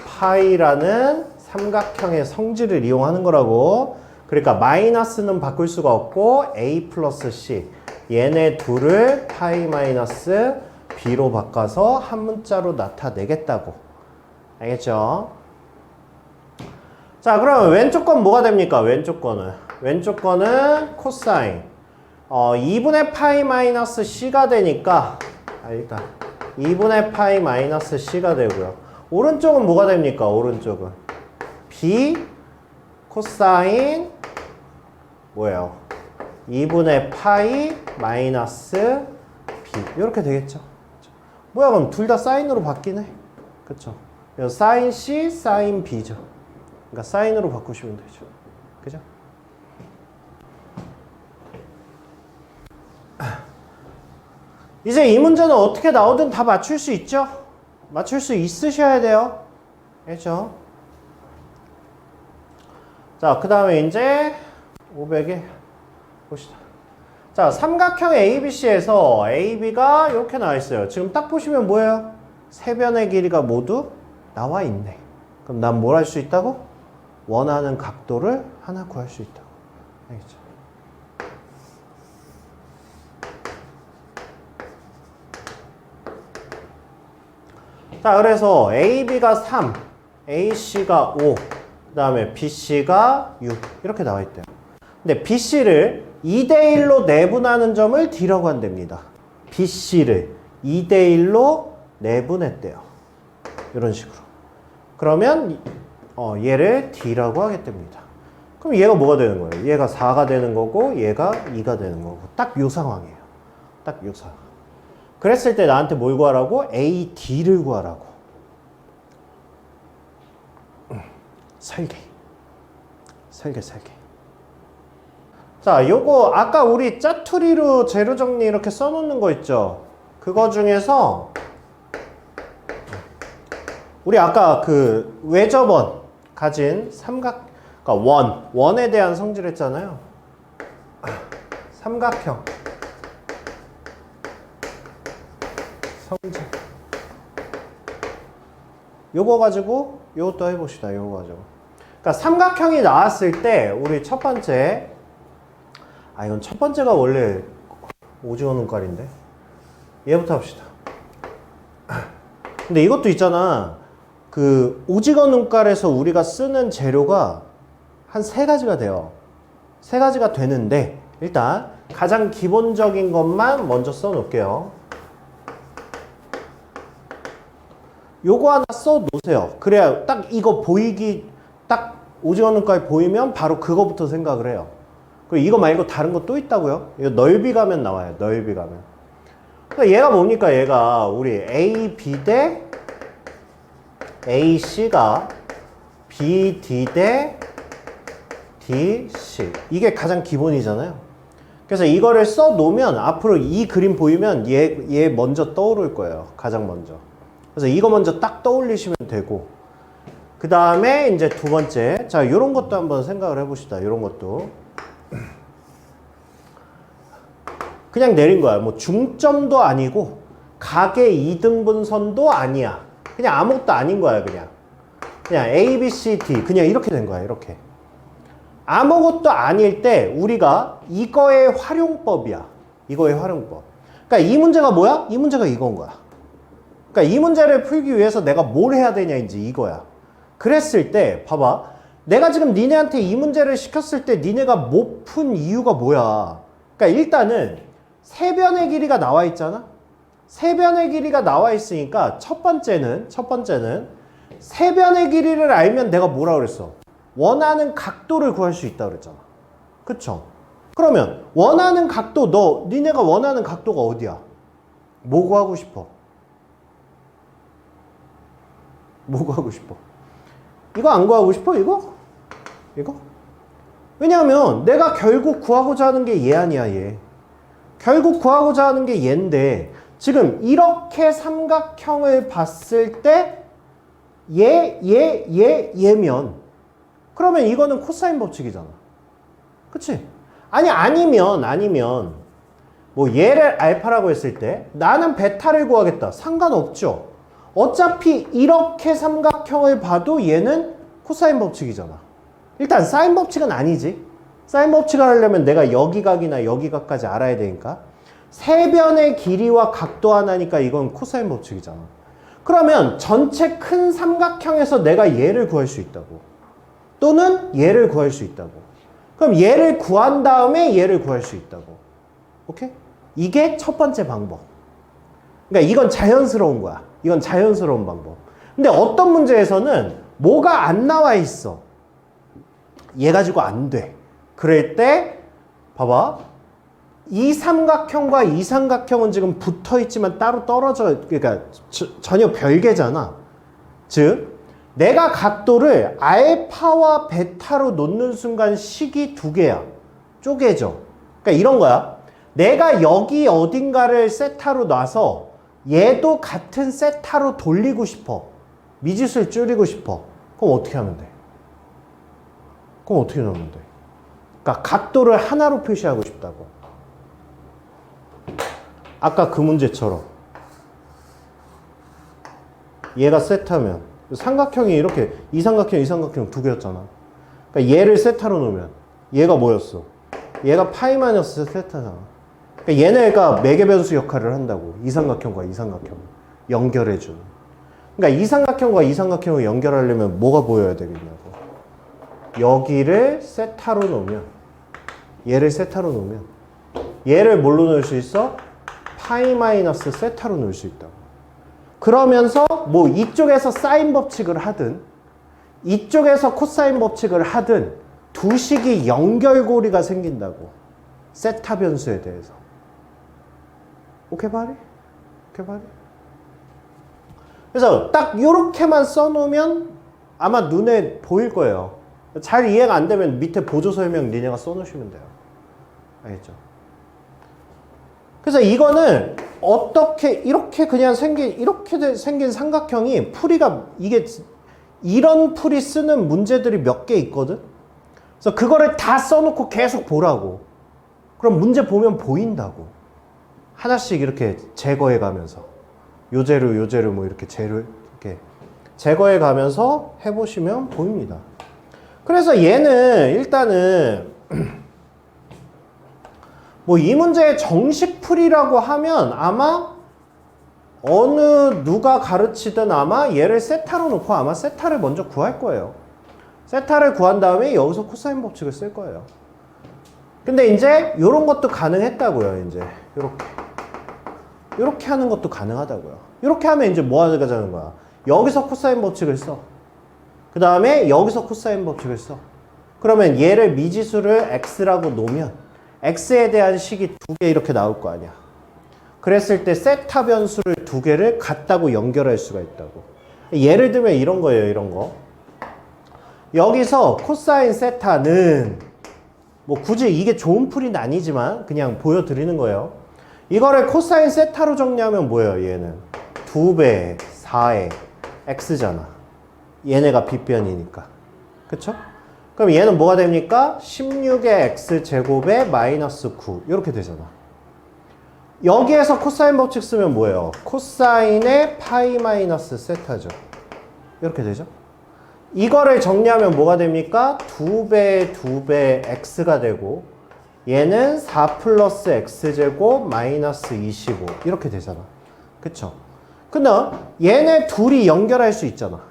파이라는 삼각형의 성질을 이용하는 거라고. 그러니까 마이너스는 바꿀 수가 없고 A 플러스 C 얘네 둘을 파이 마이너스 B로 바꿔서 한 문자로 나타내겠다고. 알겠죠? 자, 그러면 왼쪽 건 뭐가 됩니까? 왼쪽 거는 코사인 2분의 파이 마이너스 C가 되니까 일단 2분의 파이 마이너스 C가 되고요. 오른쪽은 뭐가 됩니까? 오른쪽은 B 코사인 뭐예요? 2분의 파이 마이너스 B 이렇게 되겠죠. 뭐야, 그럼 둘 다 사인으로 바뀌네. 그쵸? 사인 C, 사인 B죠. 그러니까 사인으로 바꾸시면 되죠. 그죠? 이제 이 문제는 어떻게 나오든 다 맞출 수 있죠? 맞출 수 있으셔야 돼요. 알죠? 자, 그 다음에 이제 500에 봅시다. 자, 삼각형 ABC에서 AB가 이렇게 나와 있어요. 지금 딱 보시면 뭐예요? 세 변의 길이가 모두 나와 있네. 그럼 난 뭘 할 수 있다고? 원하는 각도를 하나 구할 수 있다고. 알겠죠? 자, 그래서 AB가 3, AC가 5, 그 다음에 BC가 6 이렇게 나와 있대요. 근데 BC를 2대1로 내분하는 점을 D라고 한답니다. BC를 2대1로 내분했대요. 이런 식으로. 그러면 얘를 D라고 하겠답니다. 그럼 얘가 뭐가 되는 거예요? 얘가 4가 되는 거고 얘가 2가 되는 거고 딱 이 상황이에요. 딱 여기서. 그랬을 때 나한테 뭘 구하라고? AD를 구하라고. 설계. 자, 요거 아까 우리 짜투리로 재료 정리 이렇게 써놓는 거 있죠? 그거 중에서 우리 아까 그 외접원 가진 그러니까 원에 대한 성질 했잖아요. 삼각형 성질. 요거 가지고 요것도 해봅시다. 요거 가지고. 그러니까 삼각형이 나왔을 때 우리 첫 번째, 이건 첫 번째가 원래 오징어 눈깔인데 얘부터 합시다. 근데 이것도 있잖아. 그 오징어 눈깔에서 우리가 쓰는 재료가 한 3가지가 돼요. 3가지가 되는데 일단 가장 기본적인 것만 먼저 써 놓을게요. 요거 하나 써 놓으세요. 그래야 딱 이거 보이기, 딱 오징어 눈깔 보이면 바로 그거부터 생각을 해요. 그리고 이거 말고 다른 거 또 있다고요? 이거 넓이 가면 나와요. 넓이 가면. 그러니까 얘가 뭡니까? 얘가 우리 AB 대 AC가 BD 대 DC. 이게 가장 기본이잖아요. 그래서 이거를 써 놓으면 앞으로 이 그림 보이면 얘 먼저 떠오를 거예요. 가장 먼저. 그래서 이거 먼저 딱 떠올리시면 되고, 그 다음에 이제 두 번째, 자, 요런 것도 한번 생각을 해봅시다. 요런 것도. 그냥 내린 거야. 뭐 중점도 아니고, 각의 2등분선도 아니야. 그냥 아무것도 아닌 거야, 그냥. 그냥 A, B, C, D. 그냥 이렇게 된 거야, 이렇게. 아무것도 아닐 때 우리가 이거의 활용법이야. 이거의 활용법. 그러니까 이 문제가 뭐야? 이 문제가 이건 거야. 그러니까 이 문제를 풀기 위해서 내가 뭘 해야 되냐, 이제 이거야. 그랬을 때, 봐봐. 내가 지금 니네한테 이 문제를 시켰을 때 니네가 못 푼 이유가 뭐야? 그러니까 일단은 세변의 길이가 나와 있잖아? 세변의 길이가 나와 있으니까 첫 번째는 세변의 길이를 알면 내가 뭐라 그랬어? 원하는 각도를 구할 수 있다 그랬잖아. 그쵸? 그러면 원하는 각도, 니네가 원하는 각도가 어디야? 뭐 구하고 싶어? 뭐 구하고 싶어? 이거 안 구하고 싶어? 이거? 왜냐하면 내가 결국 구하고자 하는 게 얘 아니야, 얘. 결국 구하고자 하는 게 얘인데 지금 이렇게 삼각형을 봤을 때 얘면 그러면 이거는 코사인 법칙이잖아. 그치? 아니면 뭐 얘를 알파라고 했을 때 나는 베타를 구하겠다. 상관없죠. 어차피 이렇게 삼각형을 봐도 얘는 코사인 법칙이잖아. 일단 사인 법칙은 아니지. 사인 법칙을 하려면 내가 여기 각이나 여기 각까지 알아야 되니까. 세변의 길이와 각도 하나니까 이건 코사인 법칙이잖아. 그러면 전체 큰 삼각형에서 내가 얘를 구할 수 있다고. 또는 얘를 구할 수 있다고. 그럼 얘를 구한 다음에 얘를 구할 수 있다고. 오케이? 이게 첫 번째 방법. 그러니까 이건 자연스러운 거야. 이건 자연스러운 방법. 근데 어떤 문제에서는 뭐가 안 나와 있어. 얘 가지고 안 돼. 그럴 때 봐봐. 이 삼각형과 이 삼각형은 지금 붙어 있지만 따로 떨어져, 그러니까 전혀 별개잖아. 즉 내가 각도를 알파와 베타로 놓는 순간 식이 두 개야. 쪼개져. 그러니까 이런 거야. 내가 여기 어딘가를 세타로 놔서 얘도 같은 세타로 돌리고 싶어. 미지수를 줄이고 싶어. 그럼 어떻게 하면 돼? 그럼 어떻게 넣으면 돼? 그러니까 각도를 하나로 표시하고 싶다고. 아까 그 문제처럼 얘가 세타면 삼각형이 이렇게 이 삼각형 두 개였잖아. 그러니까 얘를 세타로 놓으면 얘가 뭐였어? 얘가 파이 마이너스 세타잖아. 그러니까 얘네가 매개변수 역할을 한다고. 이 삼각형과 이 삼각형 연결해주는. 그러니까 이 삼각형과 이 삼각형을 연결하려면 뭐가 보여야 되겠냐고. 여기를 세타로 놓으면 얘를 세타로 놓으면 얘를 뭘로 놓을 수 있어? 파이 마이너스 세타로 놓을 수 있다고. 그러면서 뭐 이쪽에서 사인 법칙을 하든 이쪽에서 코사인 법칙을 하든 두 식이 연결고리가 생긴다고. 세타 변수에 대해서. 오케이 바리? 오케이 바리? 그래서 딱 요렇게만 써놓으면 아마 눈에 보일 거예요. 잘 이해가 안 되면 밑에 보조 설명 니네가 써놓으시면 돼요. 알겠죠? 그래서 이거는 어떻게 이렇게 그냥 생긴 삼각형이 풀이가 이게 이런 풀이 쓰는 문제들이 몇 개 있거든. 그래서 그거를 다 써놓고 계속 보라고. 그럼 문제 보면 보인다고. 하나씩 이렇게 제거해 가면서 요재료 뭐 이렇게 재료 이렇게 제거해 가면서 해보시면 보입니다. 그래서 얘는 일단은 뭐 이 문제의 정식 풀이라고 하면 아마 누가 가르치든 아마 얘를 세타로 놓고 아마 세타를 먼저 구할 거예요. 세타를 구한 다음에 여기서 코사인 법칙을 쓸 거예요. 근데 이제 요런 것도 가능했다고요. 이제 요렇게 하는 것도 가능하다고요. 이렇게 하면 이제 뭐 하자는 거야? 여기서 코사인 법칙을 써. 그 다음에 여기서 코사인 법칙을 써. 그러면 얘를 미지수를 x라고 놓으면 x에 대한 식이 두 개 이렇게 나올 거 아니야. 그랬을 때 세타 변수를 두 개를 같다고 연결할 수가 있다고. 예를 들면 이런 거예요. 이런 거. 여기서 코사인 세타는 뭐 굳이 이게 좋은 풀이는 아니지만 그냥 보여드리는 거예요. 이거를 코사인 세타로 정리하면 뭐예요? 얘는 2배 4의 x잖아. 얘네가 빗변이니까. 그쵸? 그럼 얘는 뭐가 됩니까? 16의 x제곱에 마이너스 9 이렇게 되잖아. 여기에서 코사인 법칙 쓰면 뭐예요? 코사인의 파이 마이너스 세타죠. 이렇게 되죠. 이거를 정리하면 뭐가 됩니까? 2배 x가 되고 얘는 4 플러스 x제곱 마이너스 25 이렇게 되잖아. 그쵸? 근데 얘네 둘이 연결할 수 있잖아.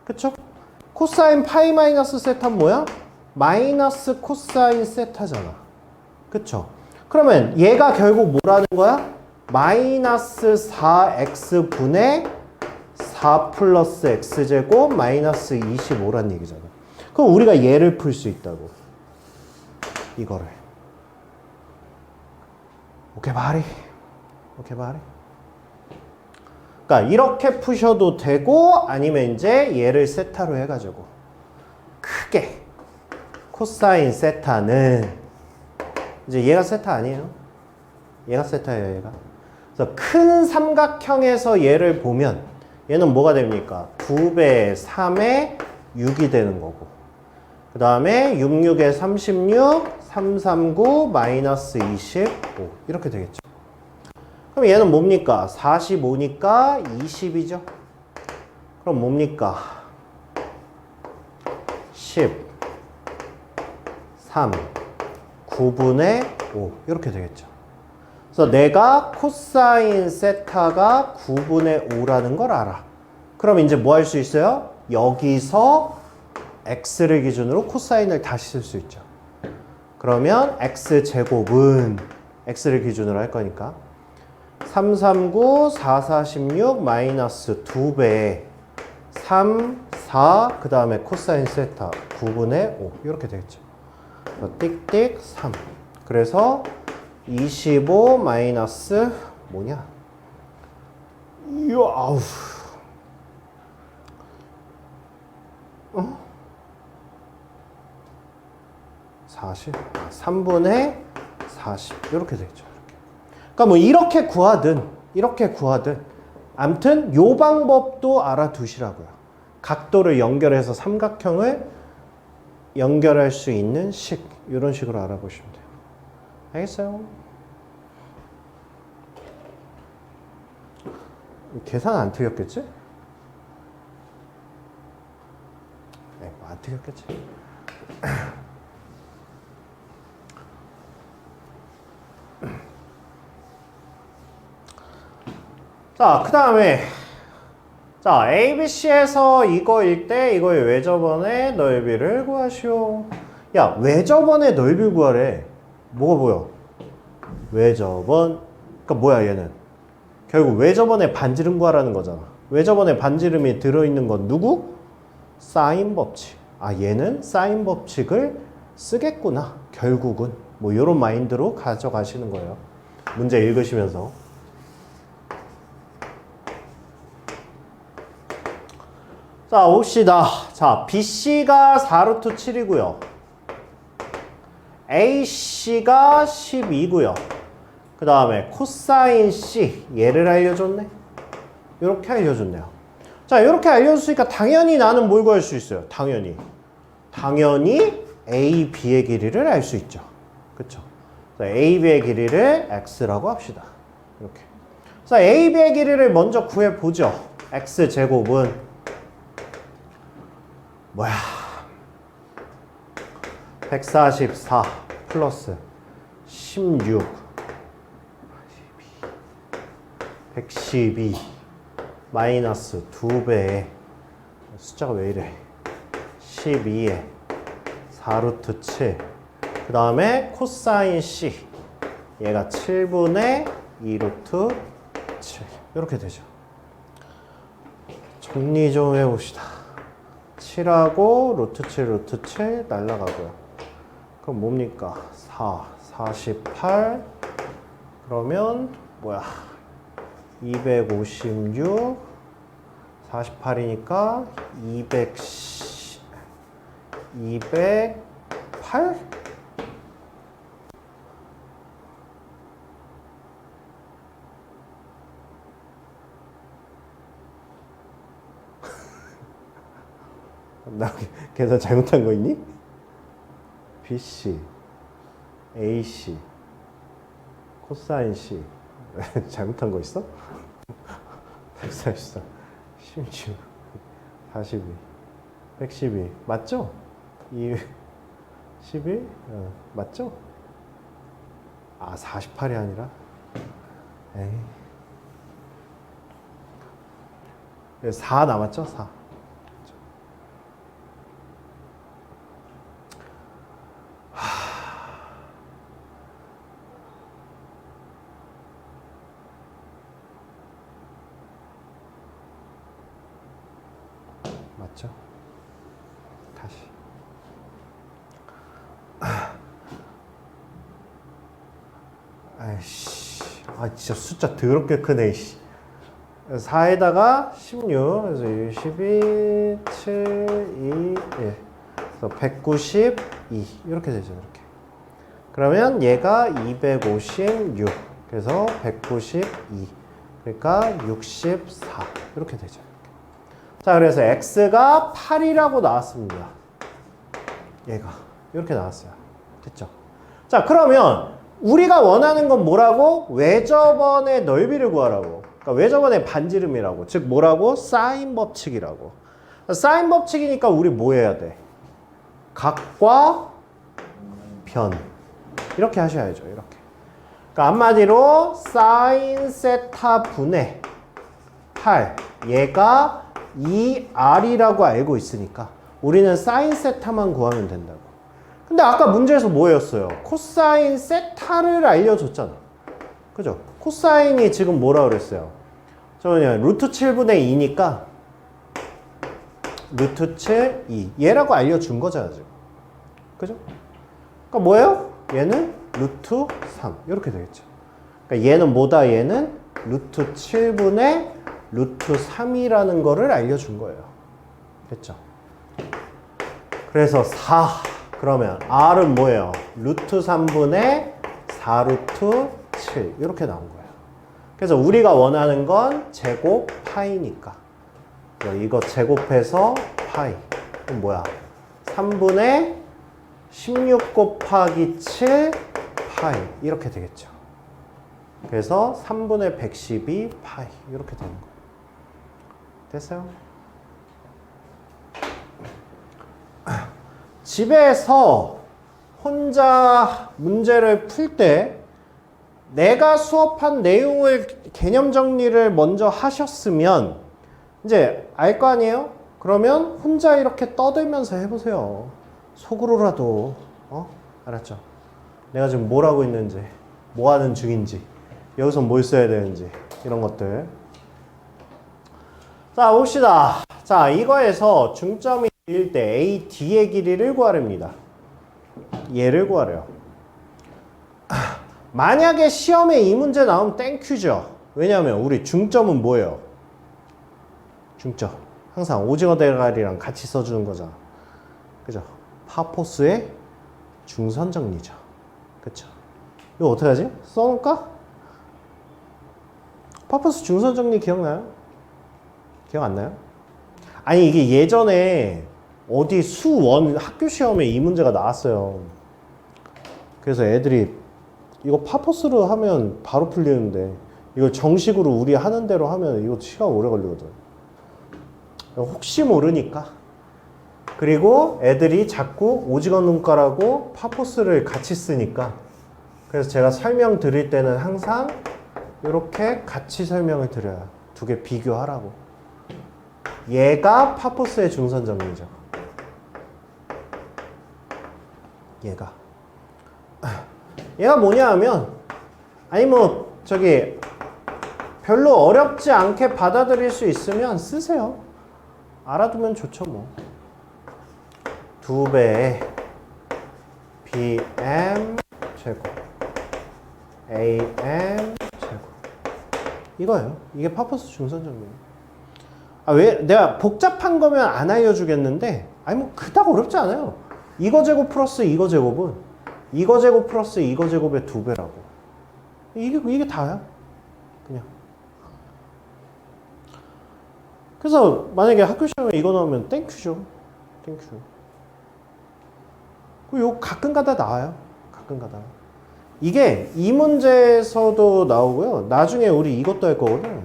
그쵸? 코사인 파이 마이너스 세타는 뭐야? 마이너스 코사인 세타잖아. 그쵸? 그러면 얘가 결국 뭐라는 거야? 마이너스 4x분의 4 플러스 x제곱 마이너스 25란 얘기잖아. 그럼 우리가 얘를 풀 수 있다고. 이거를. 오케이 바리. 오케이 바리. 그러니까 이렇게 푸셔도 되고 아니면 이제 얘를 세타로 해가지고 크게 코사인 세타는 이제 얘가 세타 아니에요. 얘가 세타예요. 얘가. 그래서 큰 삼각형에서 얘를 보면 얘는 뭐가 됩니까? 2배 3에 6이 되는 거고 그 다음에 66에 36 339 마이너스 25 이렇게 되겠죠. 그럼 얘는 뭡니까? 45니까 20이죠. 그럼 뭡니까? 10 3 9분의 5 이렇게 되겠죠. 그래서 내가 코사인 세타가 9분의 5라는 걸 알아. 그럼 이제 뭐 할 수 있어요? 여기서 x를 기준으로 코사인을 다시 쓸 수 있죠. 그러면 x제곱은 x를 기준으로 할 거니까 339, 4, 46, 마이너스 2배 3, 4, 그 다음에 코사인 세타 9분의 5 이렇게 되겠죠. 띡띡 3 그래서 25 마이너스 뭐냐? 이야 아우 40 3분의 40 이렇게 되겠죠. 그러니까 뭐 이렇게 구하든 아무튼 요 방법도 알아두시라고요. 각도를 연결해서 삼각형을 연결할 수 있는 식 이런 식으로 알아보시면 돼요. 알겠어요? 계산 안 틀렸겠지? 네, 뭐 안 틀렸겠지? 자, 그 다음에 자, ABC에서 이거일 때 이거의 외접원의 넓이를 구하시오. 야, 외접원의 넓이 구하래. 뭐가 보여? 외접원. 그러니까 뭐야 얘는? 결국 외접원의 반지름 구하라는 거잖아. 외접원의 반지름이 들어있는 건 누구? 사인 법칙. 아, 얘는 사인 법칙을 쓰겠구나. 결국은. 뭐 이런 마인드로 가져가시는 거예요. 문제 읽으시면서. 자, 봅시다. 자, BC가 4루트 7이고요. AC가 12고요. 그 다음에 코사인 C 얘를 알려줬네. 이렇게 알려줬네요. 자, 이렇게 알려줬으니까 당연히 나는 뭘 구할 수 있어요? 당연히 A, B의 길이를 알 수 있죠. 그쵸? 자, A, B의 길이를 X라고 합시다. 이렇게. 자, A, B의 길이를 먼저 구해보죠. X제곱은 뭐야? 144 플러스 16 112 마이너스 2배에 숫자가 왜 이래? 12에 4루트 7 그 다음에 코사인 C 얘가 7분의 2루트 7 이렇게 되죠. 정리 좀 해봅시다. 7하고 루트 7 루트 7 날라가고요. 그럼 뭡니까? 4 48 그러면 뭐야? 256 48이니까 208? 나 계산 잘못한 거 있니? BC, AC, 코사인 C 잘못한 거 있어? 144, 16, 42, 112 맞죠? 11? 맞죠? 아 48이 아니라? 에이 4 남았죠? 4 맞죠? 다시 아이씨 아 진짜 숫자 더럽게 크네 씨. 4에다가 16 그래서 12 7 2 1 그래서 192 이렇게 되죠. 이렇게 그러면 얘가 256 그래서 192 그러니까 64 이렇게 되죠. 자, 그래서 x가 8이라고 나왔습니다. 얘가 이렇게 나왔어요. 됐죠? 자, 그러면 우리가 원하는 건 뭐라고? 외접원의 넓이를 구하라고. 그러니까 외접원의 반지름이라고. 즉 뭐라고? 사인 법칙이라고. 사인 법칙이니까 우리 뭐 해야 돼? 각과 변 이렇게 하셔야죠. 이렇게. 그러니까 한마디로 사인 세타 분의 8 얘가 2R이라고 알고 있으니까 우리는 사인 세타만 구하면 된다고. 근데 아까 문제에서 뭐였어요? 코사인 세타를 알려줬잖아. 그죠? 코사인이 지금 뭐라 그랬어요? 저는 루트 7분의 2니까 루트 7, 2 얘라고 알려준 거잖아 지금. 그죠? 그러니까 뭐예요? 얘는 루트 3 이렇게 되겠죠. 그러니까 얘는 뭐다? 얘는 루트 7분의 루트 3이라는 거를 알려준 거예요. 됐죠? 그래서 4 그러면 R은 뭐예요? 루트 3분의 4루트 7 이렇게 나온 거예요. 그래서 우리가 원하는 건 제곱 파이니까 이거 제곱해서 파이 그럼 뭐야? 3분의 16 곱하기 7 파이 이렇게 되겠죠. 그래서 3분의 112 파이 이렇게 되는 거예요. 됐어요? 집에서 혼자 문제를 풀 때 내가 수업한 내용을 개념 정리를 먼저 하셨으면 이제 알 거 아니에요? 그러면 혼자 이렇게 떠들면서 해보세요. 속으로라도 알았죠? 내가 지금 뭘 하고 있는지 뭐 하는 중인지 여기서 뭘 써야 되는지 이런 것들. 자, 봅시다. 자, 이거에서 중점이 일 때 AD의 길이를 구하렵니다. 얘를 구하래요. 만약에 시험에 이 문제 나오면 땡큐죠. 왜냐하면 우리 중점은 뭐예요? 중점. 항상 오징어 대가리랑 같이 써주는 거잖아. 그죠? 파포스의 중선 정리죠. 그쵸? 이거 어떻게 하지? 써놓을까? 파포스 중선 정리 기억나요? 기억 안 나요? 아니 이게 예전에 어디 수원 학교 시험에 이 문제가 나왔어요. 그래서 애들이 이거 파포스로 하면 바로 풀리는데 이걸 정식으로 우리 하는 대로 하면 이거 시간 오래 걸리거든. 혹시 모르니까. 그리고 애들이 자꾸 오징어 눈가라고 파포스를 같이 쓰니까 그래서 제가 설명 드릴 때는 항상 이렇게 같이 설명을 드려요. 두 개 비교하라고. 얘가 파포스의 중선 정리죠. 얘가 뭐냐 하면 아니 뭐 저기 별로 어렵지 않게 받아들일 수 있으면 쓰세요. 알아두면 좋죠 뭐. 2배의 BM 제곱 AM 제곱 이거예요. 이게 파포스 중선 정리예요. 아, 왜 내가 복잡한 거면 안 알려주겠는데 아니 뭐 그닥 어렵지 않아요. 이거 제곱 플러스 이거 제곱은 이거 제곱 플러스 이거 제곱의 2배라고. 이게 다야. 그냥. 그래서 만약에 학교 시험에 이거 나오면 땡큐죠. 땡큐. 요 가끔 가다 나와요. 가끔 가다. 이게 이 문제에서도 나오고요. 나중에 우리 이것도 할 거거든.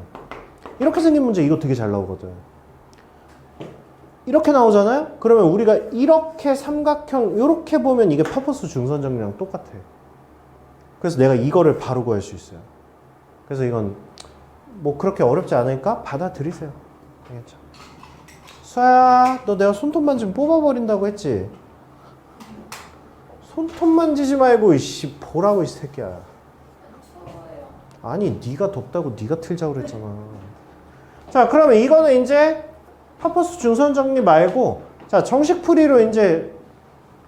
이렇게 생긴 문제 이거 되게 잘 나오거든. 이렇게 나오잖아요? 그러면 우리가 이렇게 삼각형 이렇게 보면 이게 파포스 중선 정리랑 똑같아. 그래서 내가 이거를 바로 구할 수 있어요. 그래서 이건 뭐 그렇게 어렵지 않으니까 받아들이세요. 알겠죠? 수아야, 너 내가 손톱 만지면 뽑아버린다고 했지? 손톱 만지지 말고 이씨 보라고 이 새끼야. 아니 네가 덥다고 네가 틀자고 그랬잖아. 자, 그러면 이거는 이제 파포스 중선 정리 말고 자, 정식 풀이로 이제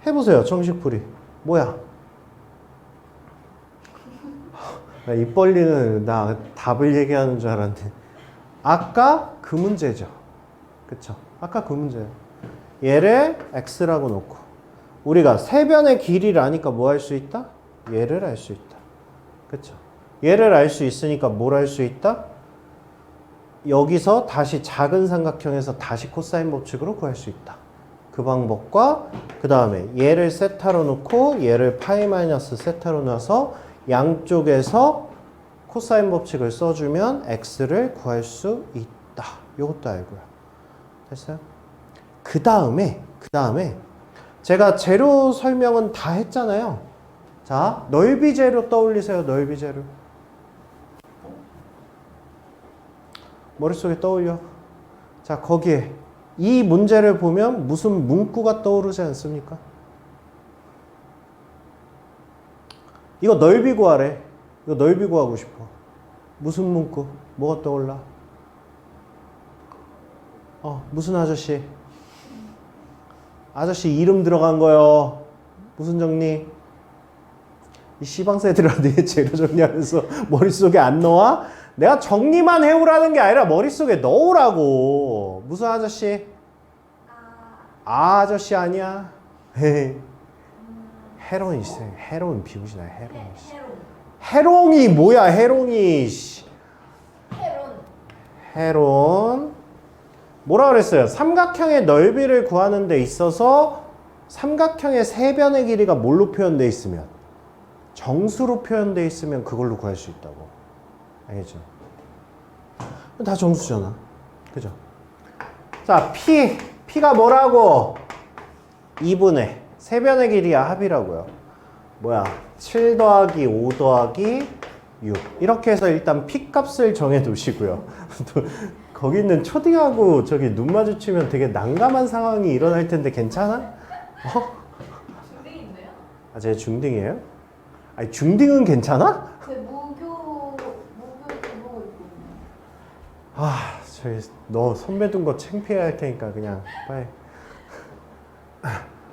해보세요. 정식 풀이. 뭐야? 입 벌리는 나 답을 얘기하는 줄 알았는데 아까 그 문제죠. 그쵸? 아까 그 문제예요. 얘를 x라고 놓고 우리가 세변의 길이를 아니까 뭐 할 수 있다? 얘를 알 수 있다. 그쵸? 얘를 알 수 있으니까 뭘 할 수 있다? 여기서 다시 작은 삼각형에서 다시 코사인 법칙으로 구할 수 있다. 그 방법과 그 다음에 얘를 세타로 놓고 얘를 파이 마이너스 세타로 놔서 양쪽에서 코사인 법칙을 써주면 x를 구할 수 있다. 이것도 알고요. 됐어요? 그 다음에 제가 재료 설명은 다 했잖아요. 자, 넓이 재료 떠올리세요. 넓이 재료. 머릿속에 떠올려. 자, 거기에 이 문제를 보면 무슨 문구가 떠오르지 않습니까? 이거 넓이 구하래. 이거 넓이 구하고 싶어. 무슨 문구? 뭐가 떠올라? 무슨 아저씨? 아저씨 이름 들어간 거요. 무슨 정리? 이 씨방새들아, 네 재료 정리하면서 머릿속에 안 넣어? 내가 정리만 해오라는 게 아니라 머릿속에 넣으라고. 무슨 아저씨? 아저씨 아니야? 해롱이 있어. 해롱은 비웃이나 해롱이. 해롱이 뭐야? 해롱이. 해론. 뭐라 그랬어요? 삼각형의 넓이를 구하는 데 있어서 삼각형의 세변의 길이가 뭘로 표현되어 있으면 정수로 표현되어 있으면 그걸로 구할 수 있다고. 알겠죠? 다 정수잖아. 그죠? 자, P가 뭐라고? 2분의 세변의 길이야 합이라고요. 뭐야? 7 더하기 5 더하기 6. 이렇게 해서 일단 P 값을 정해 두시고요. 또 거기 있는 초딩하고 저기 눈 마주치면 되게 난감한 상황이 일어날 텐데 괜찮아? 중딩인데요? 아, 제 중딩이에요? 아니, 중딩은 괜찮아? 제 무교 보고 있거든요. 저기 너 선배 둔 거 창피해 할 테니까 그냥 빨리.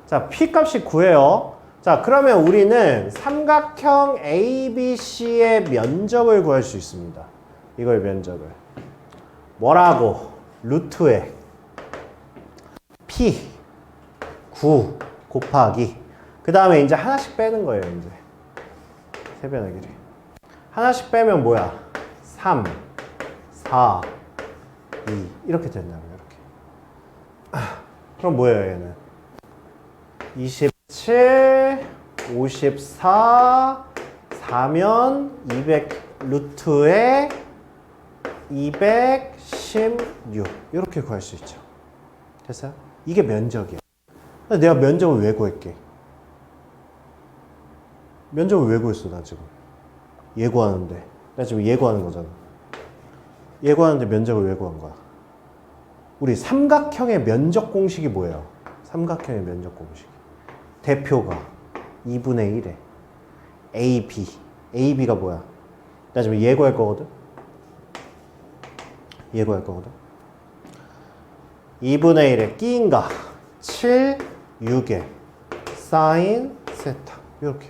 자, P 값이 9예요. 자, 그러면 우리는 삼각형 ABC의 면적을 구할 수 있습니다. 이걸 면적을. 뭐라고? 루트에 P 9 곱하기 그 다음에 이제 하나씩 빼는 거예요. 이제 세변의 길이 하나씩 빼면 뭐야? 3 4 2 이렇게 된다고요. 이렇게. 그럼 뭐예요? 얘는 27 54 4면 200 루트에 216 이렇게 구할 수 있죠. 됐어요? 이게 면적이에요. 내가 면적을 왜 구할게? 면적을 왜 구했어? 나 지금 예고하는데 나 지금 예고하는 거잖아. 예고하는데 면적을 왜 구한 거야? 우리 삼각형의 면적 공식이 뭐예요? 삼각형의 면적 공식 대표가 2분의 1에 AB AB가 뭐야? 나 지금 예고할 거거든? 예고할 거거든? 2분의 1에 끼인가 7, 6에 사인 세타 이렇게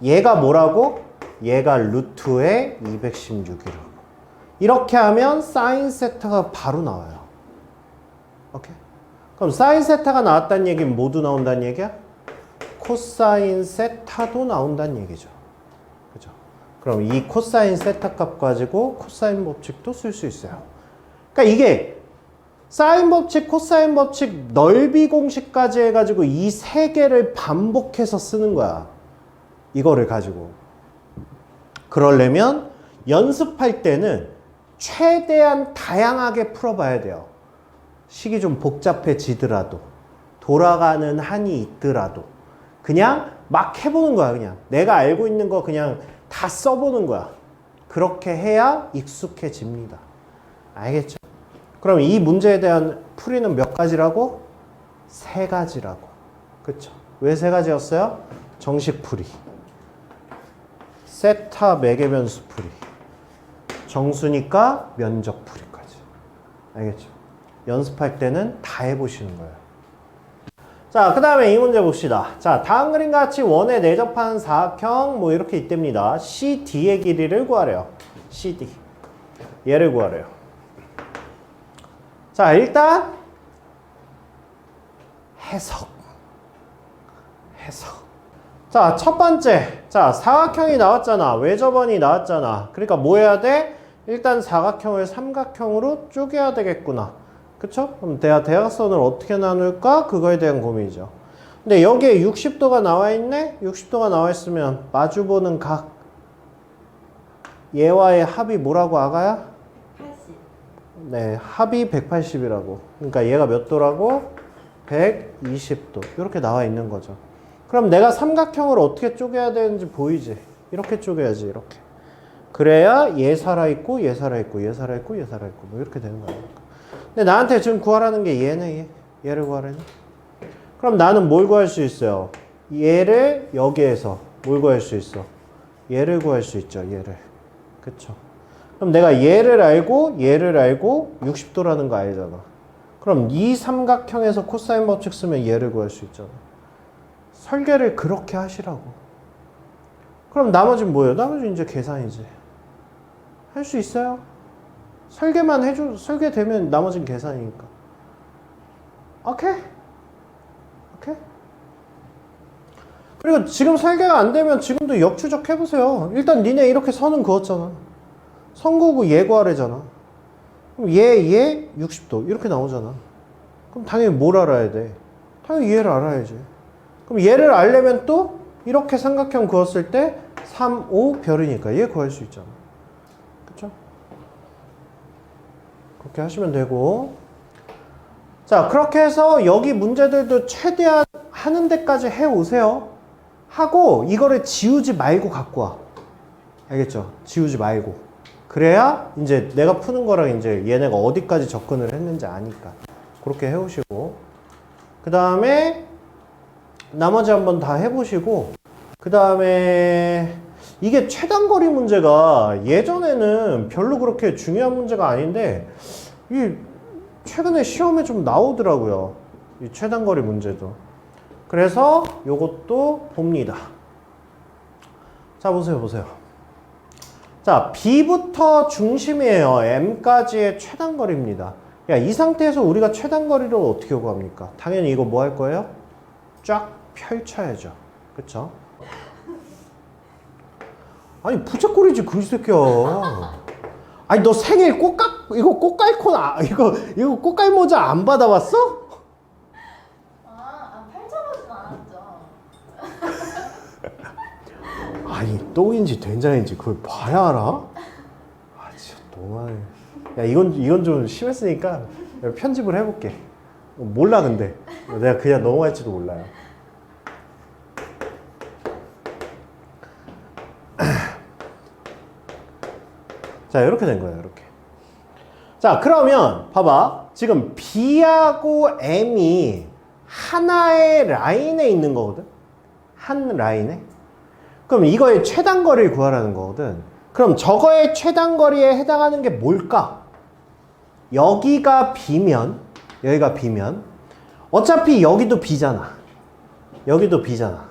얘가 뭐라고? 얘가 루트의 216이라고 이렇게 하면 사인 세타가 바로 나와요. 오케이? 그럼 사인 세타가 나왔다는 얘기는 모두 나온다는 얘기야? 코사인 세타도 나온다는 얘기죠. 그죠? 그럼 이 코사인 세타 값 가지고 코사인 법칙도 쓸 수 있어요. 그러니까 이게 사인 법칙, 코사인 법칙, 넓이 공식까지 해가지고 이 세 개를 반복해서 쓰는 거야. 이거를 가지고. 그러려면 연습할 때는 최대한 다양하게 풀어봐야 돼요. 식이 좀 복잡해지더라도, 돌아가는 한이 있더라도, 그냥 막 해보는 거야, 그냥. 내가 알고 있는 거 그냥 다 써보는 거야. 그렇게 해야 익숙해집니다. 알겠죠? 그럼 이 문제에 대한 풀이는 몇 가지라고? 3가지라고. 그쵸? 왜 3가지였어요? 정식 풀이. 세타 매개변수 풀이. 정수니까 면적 풀이까지. 알겠죠? 연습할 때는 다 해보시는 거예요. 자, 그 다음에 이 문제 봅시다. 자, 다음 그림과 같이 원에 내접하는 사각형 뭐 이렇게 있답니다. CD의 길이를 구하래요. CD. 얘를 구하래요. 자, 일단 해석. 자, 첫 번째. 자, 사각형이 나왔잖아. 외접원이 나왔잖아. 그러니까 뭐 해야 돼? 일단 사각형을 삼각형으로 쪼개야 되겠구나. 그쵸? 그럼 내가 대각선을 어떻게 나눌까? 그거에 대한 고민이죠. 근데 여기에 60도가 나와 있네? 60도가 나와 있으면 마주보는 각 얘와의 합이 뭐라고 아가야? 80. 네, 합이 180이라고. 그러니까 얘가 몇 도라고? 120도. 이렇게 나와 있는 거죠. 그럼 내가 삼각형을 어떻게 쪼개야 되는지 보이지? 이렇게 쪼개야지, 이렇게. 그래야 얘 살아있고, 얘 살아있고, 얘 살아있고, 얘 살아있고. 뭐 이렇게 되는 거야. 근데 나한테 지금 구하라는 게 얘네, 얘를 구하라니. 그럼 나는 뭘 구할 수 있어요? 얘를 여기에서 뭘 구할 수 있어? 얘를 구할 수 있죠, 얘를. 그쵸? 그럼 내가 얘를 알고 60도라는 거 알잖아. 그럼 이 삼각형에서 코사인 법칙 쓰면 얘를 구할 수 있잖아. 설계를 그렇게 하시라고. 그럼 나머지는 뭐예요? 나머지는 이제 계산이지. 할 수 있어요? 설계만 해줘. 설계되면 나머지는 계산이니까. 오케이? 그리고 지금 설계가 안 되면 지금도 역추적 해보세요. 일단 니네 이렇게 선은 그었잖아. 선 그고 얘 구하래잖아. 그럼 얘 60도 이렇게 나오잖아. 그럼 당연히 뭘 알아야 돼? 당연히 얘를 알아야지. 그럼 얘를 알려면 또 이렇게 삼각형 그었을 때 3, 5 별이니까 얘 구할 수 있잖아. 그쵸? 그렇게 하시면 되고. 자, 그렇게 해서 여기 문제들도 최대한 하는 데까지 해오세요. 하고 이거를 지우지 말고 갖고 와. 알겠죠? 지우지 말고. 그래야 이제 내가 푸는 거랑 이제 얘네가 어디까지 접근을 했는지 아니까. 그렇게 해오시고. 그 다음에 나머지 한번 다 해보시고. 그 다음에 이게 최단거리 문제가 예전에는 별로 그렇게 중요한 문제가 아닌데 이 최근에 시험에 좀 나오더라고요. 이 최단거리 문제도. 그래서 요것도 봅니다. 자, 보세요. 자, B부터 중심이에요. M까지의 최단거리입니다. 야, 이 상태에서 우리가 최단 거리를 어떻게 구합니까? 당연히 이거 뭐 할 거예요? 쫙 펼쳐야죠. 그쵸? 아니, 부채꼴이지, 그 새끼야. 아니, 너 생일 이거 꽃갈콘, 이거 꽃갈 모자 안 받아봤어? 펼쳐보진 않았죠. 아니, 똥인지 된장인지 그걸 봐야 알아? 아, 진짜 너무하네. 야, 이건 좀 심했으니까 편집을 해볼게. 몰라, 근데. 내가 그냥 넘어갈지도 몰라요. 자, 이렇게 된 거예요, 이렇게. 자, 그러면 봐봐. 지금 B하고 M이 하나의 라인에 있는 거거든? 한 라인에? 그럼 이거의 최단 거리를 구하라는 거거든. 그럼 저거의 최단 거리에 해당하는 게 뭘까? 여기가 B면, 어차피 여기도 B잖아. 여기도 B잖아.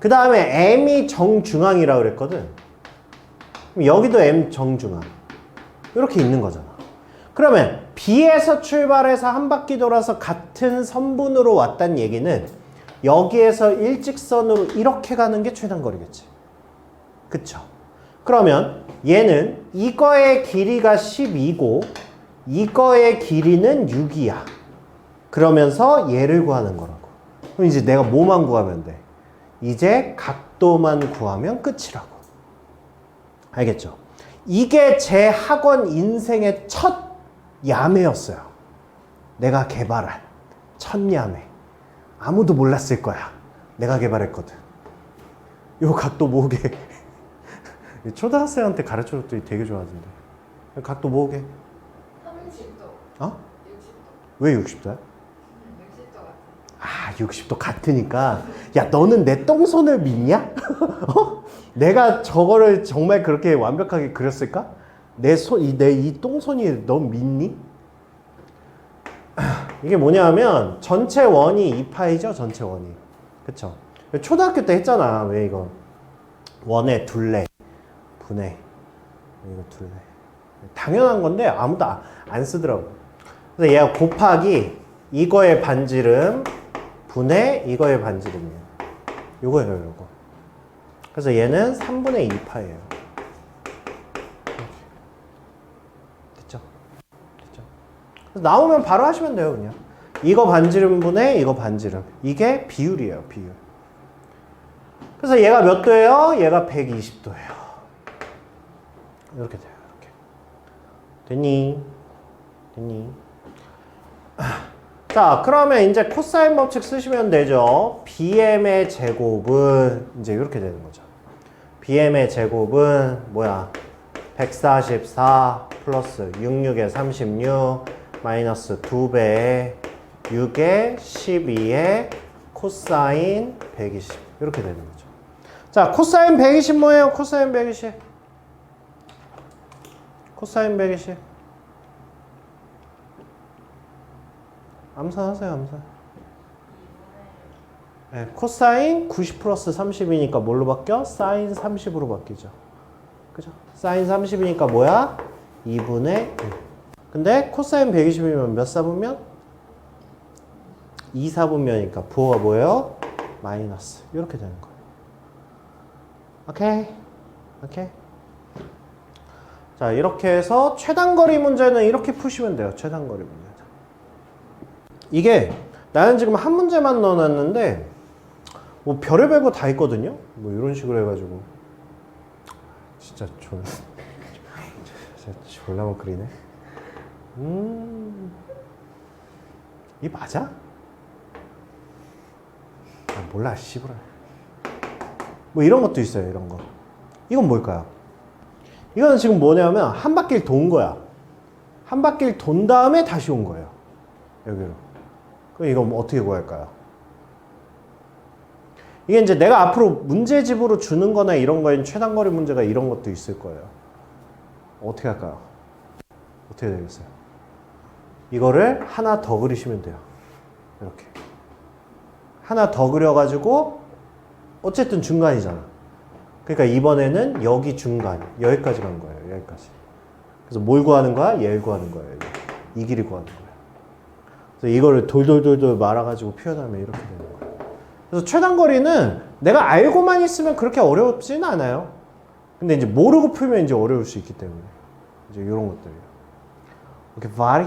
그 다음에 M이 정중앙이라고 그랬거든. 그럼 여기도 M 정중앙. 이렇게 있는 거잖아. 그러면 B에서 출발해서 한 바퀴 돌아서 같은 선분으로 왔다는 얘기는 여기에서 일직선으로 이렇게 가는 게 최단 거리겠지. 그쵸? 그러면 얘는 이거의 길이가 12고 이거의 길이는 6이야. 그러면서 얘를 구하는 거라고. 그럼 이제 내가 뭐만 구하면 돼? 이제 각도만 구하면 끝이라고. 알겠죠? 이게 제 학원 인생의 첫 야매였어요. 내가 개발한 첫 야매. 아무도 몰랐을 거야. 내가 개발했거든. 요 각도 모으게. 초등학생한테 가르쳐줬더니 되게 좋아하던데. 각도 모으게. 30도. 어? 60도. 왜 60도야? 60도 같아. 아, 60도 같으니까. 야, 너는 내 똥손을 믿냐? 어? 내가 저거를 정말 그렇게 완벽하게 그렸을까? 내 이 똥손이 너 믿니? 이게 뭐냐면 전체 원이 2파이죠, 전체 원이. 그쵸? 초등학교 때 했잖아. 왜 이거? 원의 둘레, 분의 이거 둘레. 당연한 건데 아무도 안 쓰더라고. 그래서 얘가 곱하기 이거의 반지름 분의 이거의 반지름이에요. 요거예요, 요거. 그래서 얘는 3분의 2파예요. 됐죠? 됐죠? 그래서 나오면 바로 하시면 돼요, 그냥. 이거 반지름 분의 이거 반지름. 이게 비율이에요, 비율. 그래서 얘가 몇 도예요? 얘가 120도예요. 이렇게 돼요, 이렇게. 됐니? 됐니? 자, 그러면 이제 코사인 법칙 쓰시면 되죠. BM의 제곱은 이제 이렇게 되는 거죠. BM의 제곱은 뭐야? 144 플러스 66에 36 마이너스 2배에 6에 12에 코사인 120 이렇게 되는 거죠. 자, 코사인 120 뭐예요? 코사인 120. 코사인 120. 암산하세요, 암산. 네, 코사인 90 플러스 30이니까 뭘로 바뀌어? 사인 30으로 바뀌죠. 그죠? 사인 30이니까 뭐야? 2분의 1. 근데 코사인 120이면 몇 사분면? 2사분면이니까 부호가 뭐예요? 마이너스. 이렇게 되는 거예요. 오케이? 오케이? 자, 이렇게 해서 최단거리 문제는 이렇게 푸시면 돼요. 최단거리 문제. 이게 나는 지금 한 문제만 넣어놨는데 뭐 별의별 거 다 있거든요. 뭐 이런 식으로 해가지고 진짜 졸라 못 그리네. 이 맞아? 아, 몰라 씨부라. 뭐 이런 것도 있어요. 이런 거. 이건 뭘까요? 이거는 지금 뭐냐면 한 바퀴를 돈 거야. 한 바퀴를 돈 다음에 다시 온 거예요. 여기로. 그럼 이거 뭐 어떻게 구할까요? 이게 이제 내가 앞으로 문제집으로 주는 거나 이런 거엔 최단거리 문제가 이런 것도 있을 거예요. 어떻게 할까요? 어떻게 되겠어요? 이거를 하나 더 그리시면 돼요. 이렇게. 하나 더 그려가지고 어쨌든 중간이잖아. 그러니까 이번에는 여기 중간, 여기까지 간 거예요. 여기까지. 그래서 뭘 구하는 거야? 얘를 구하는 거예요. 이 길이 구하는 거예요. 그래서 이거를 돌돌돌돌 말아가지고 표현하면 이렇게 되는 거예요. 그래서 최단거리는 내가 알고만 있으면 그렇게 어렵지는 않아요. 근데 이제 모르고 풀면 이제 어려울 수 있기 때문에 이제 이런 것들이에요. 오케이, 바리.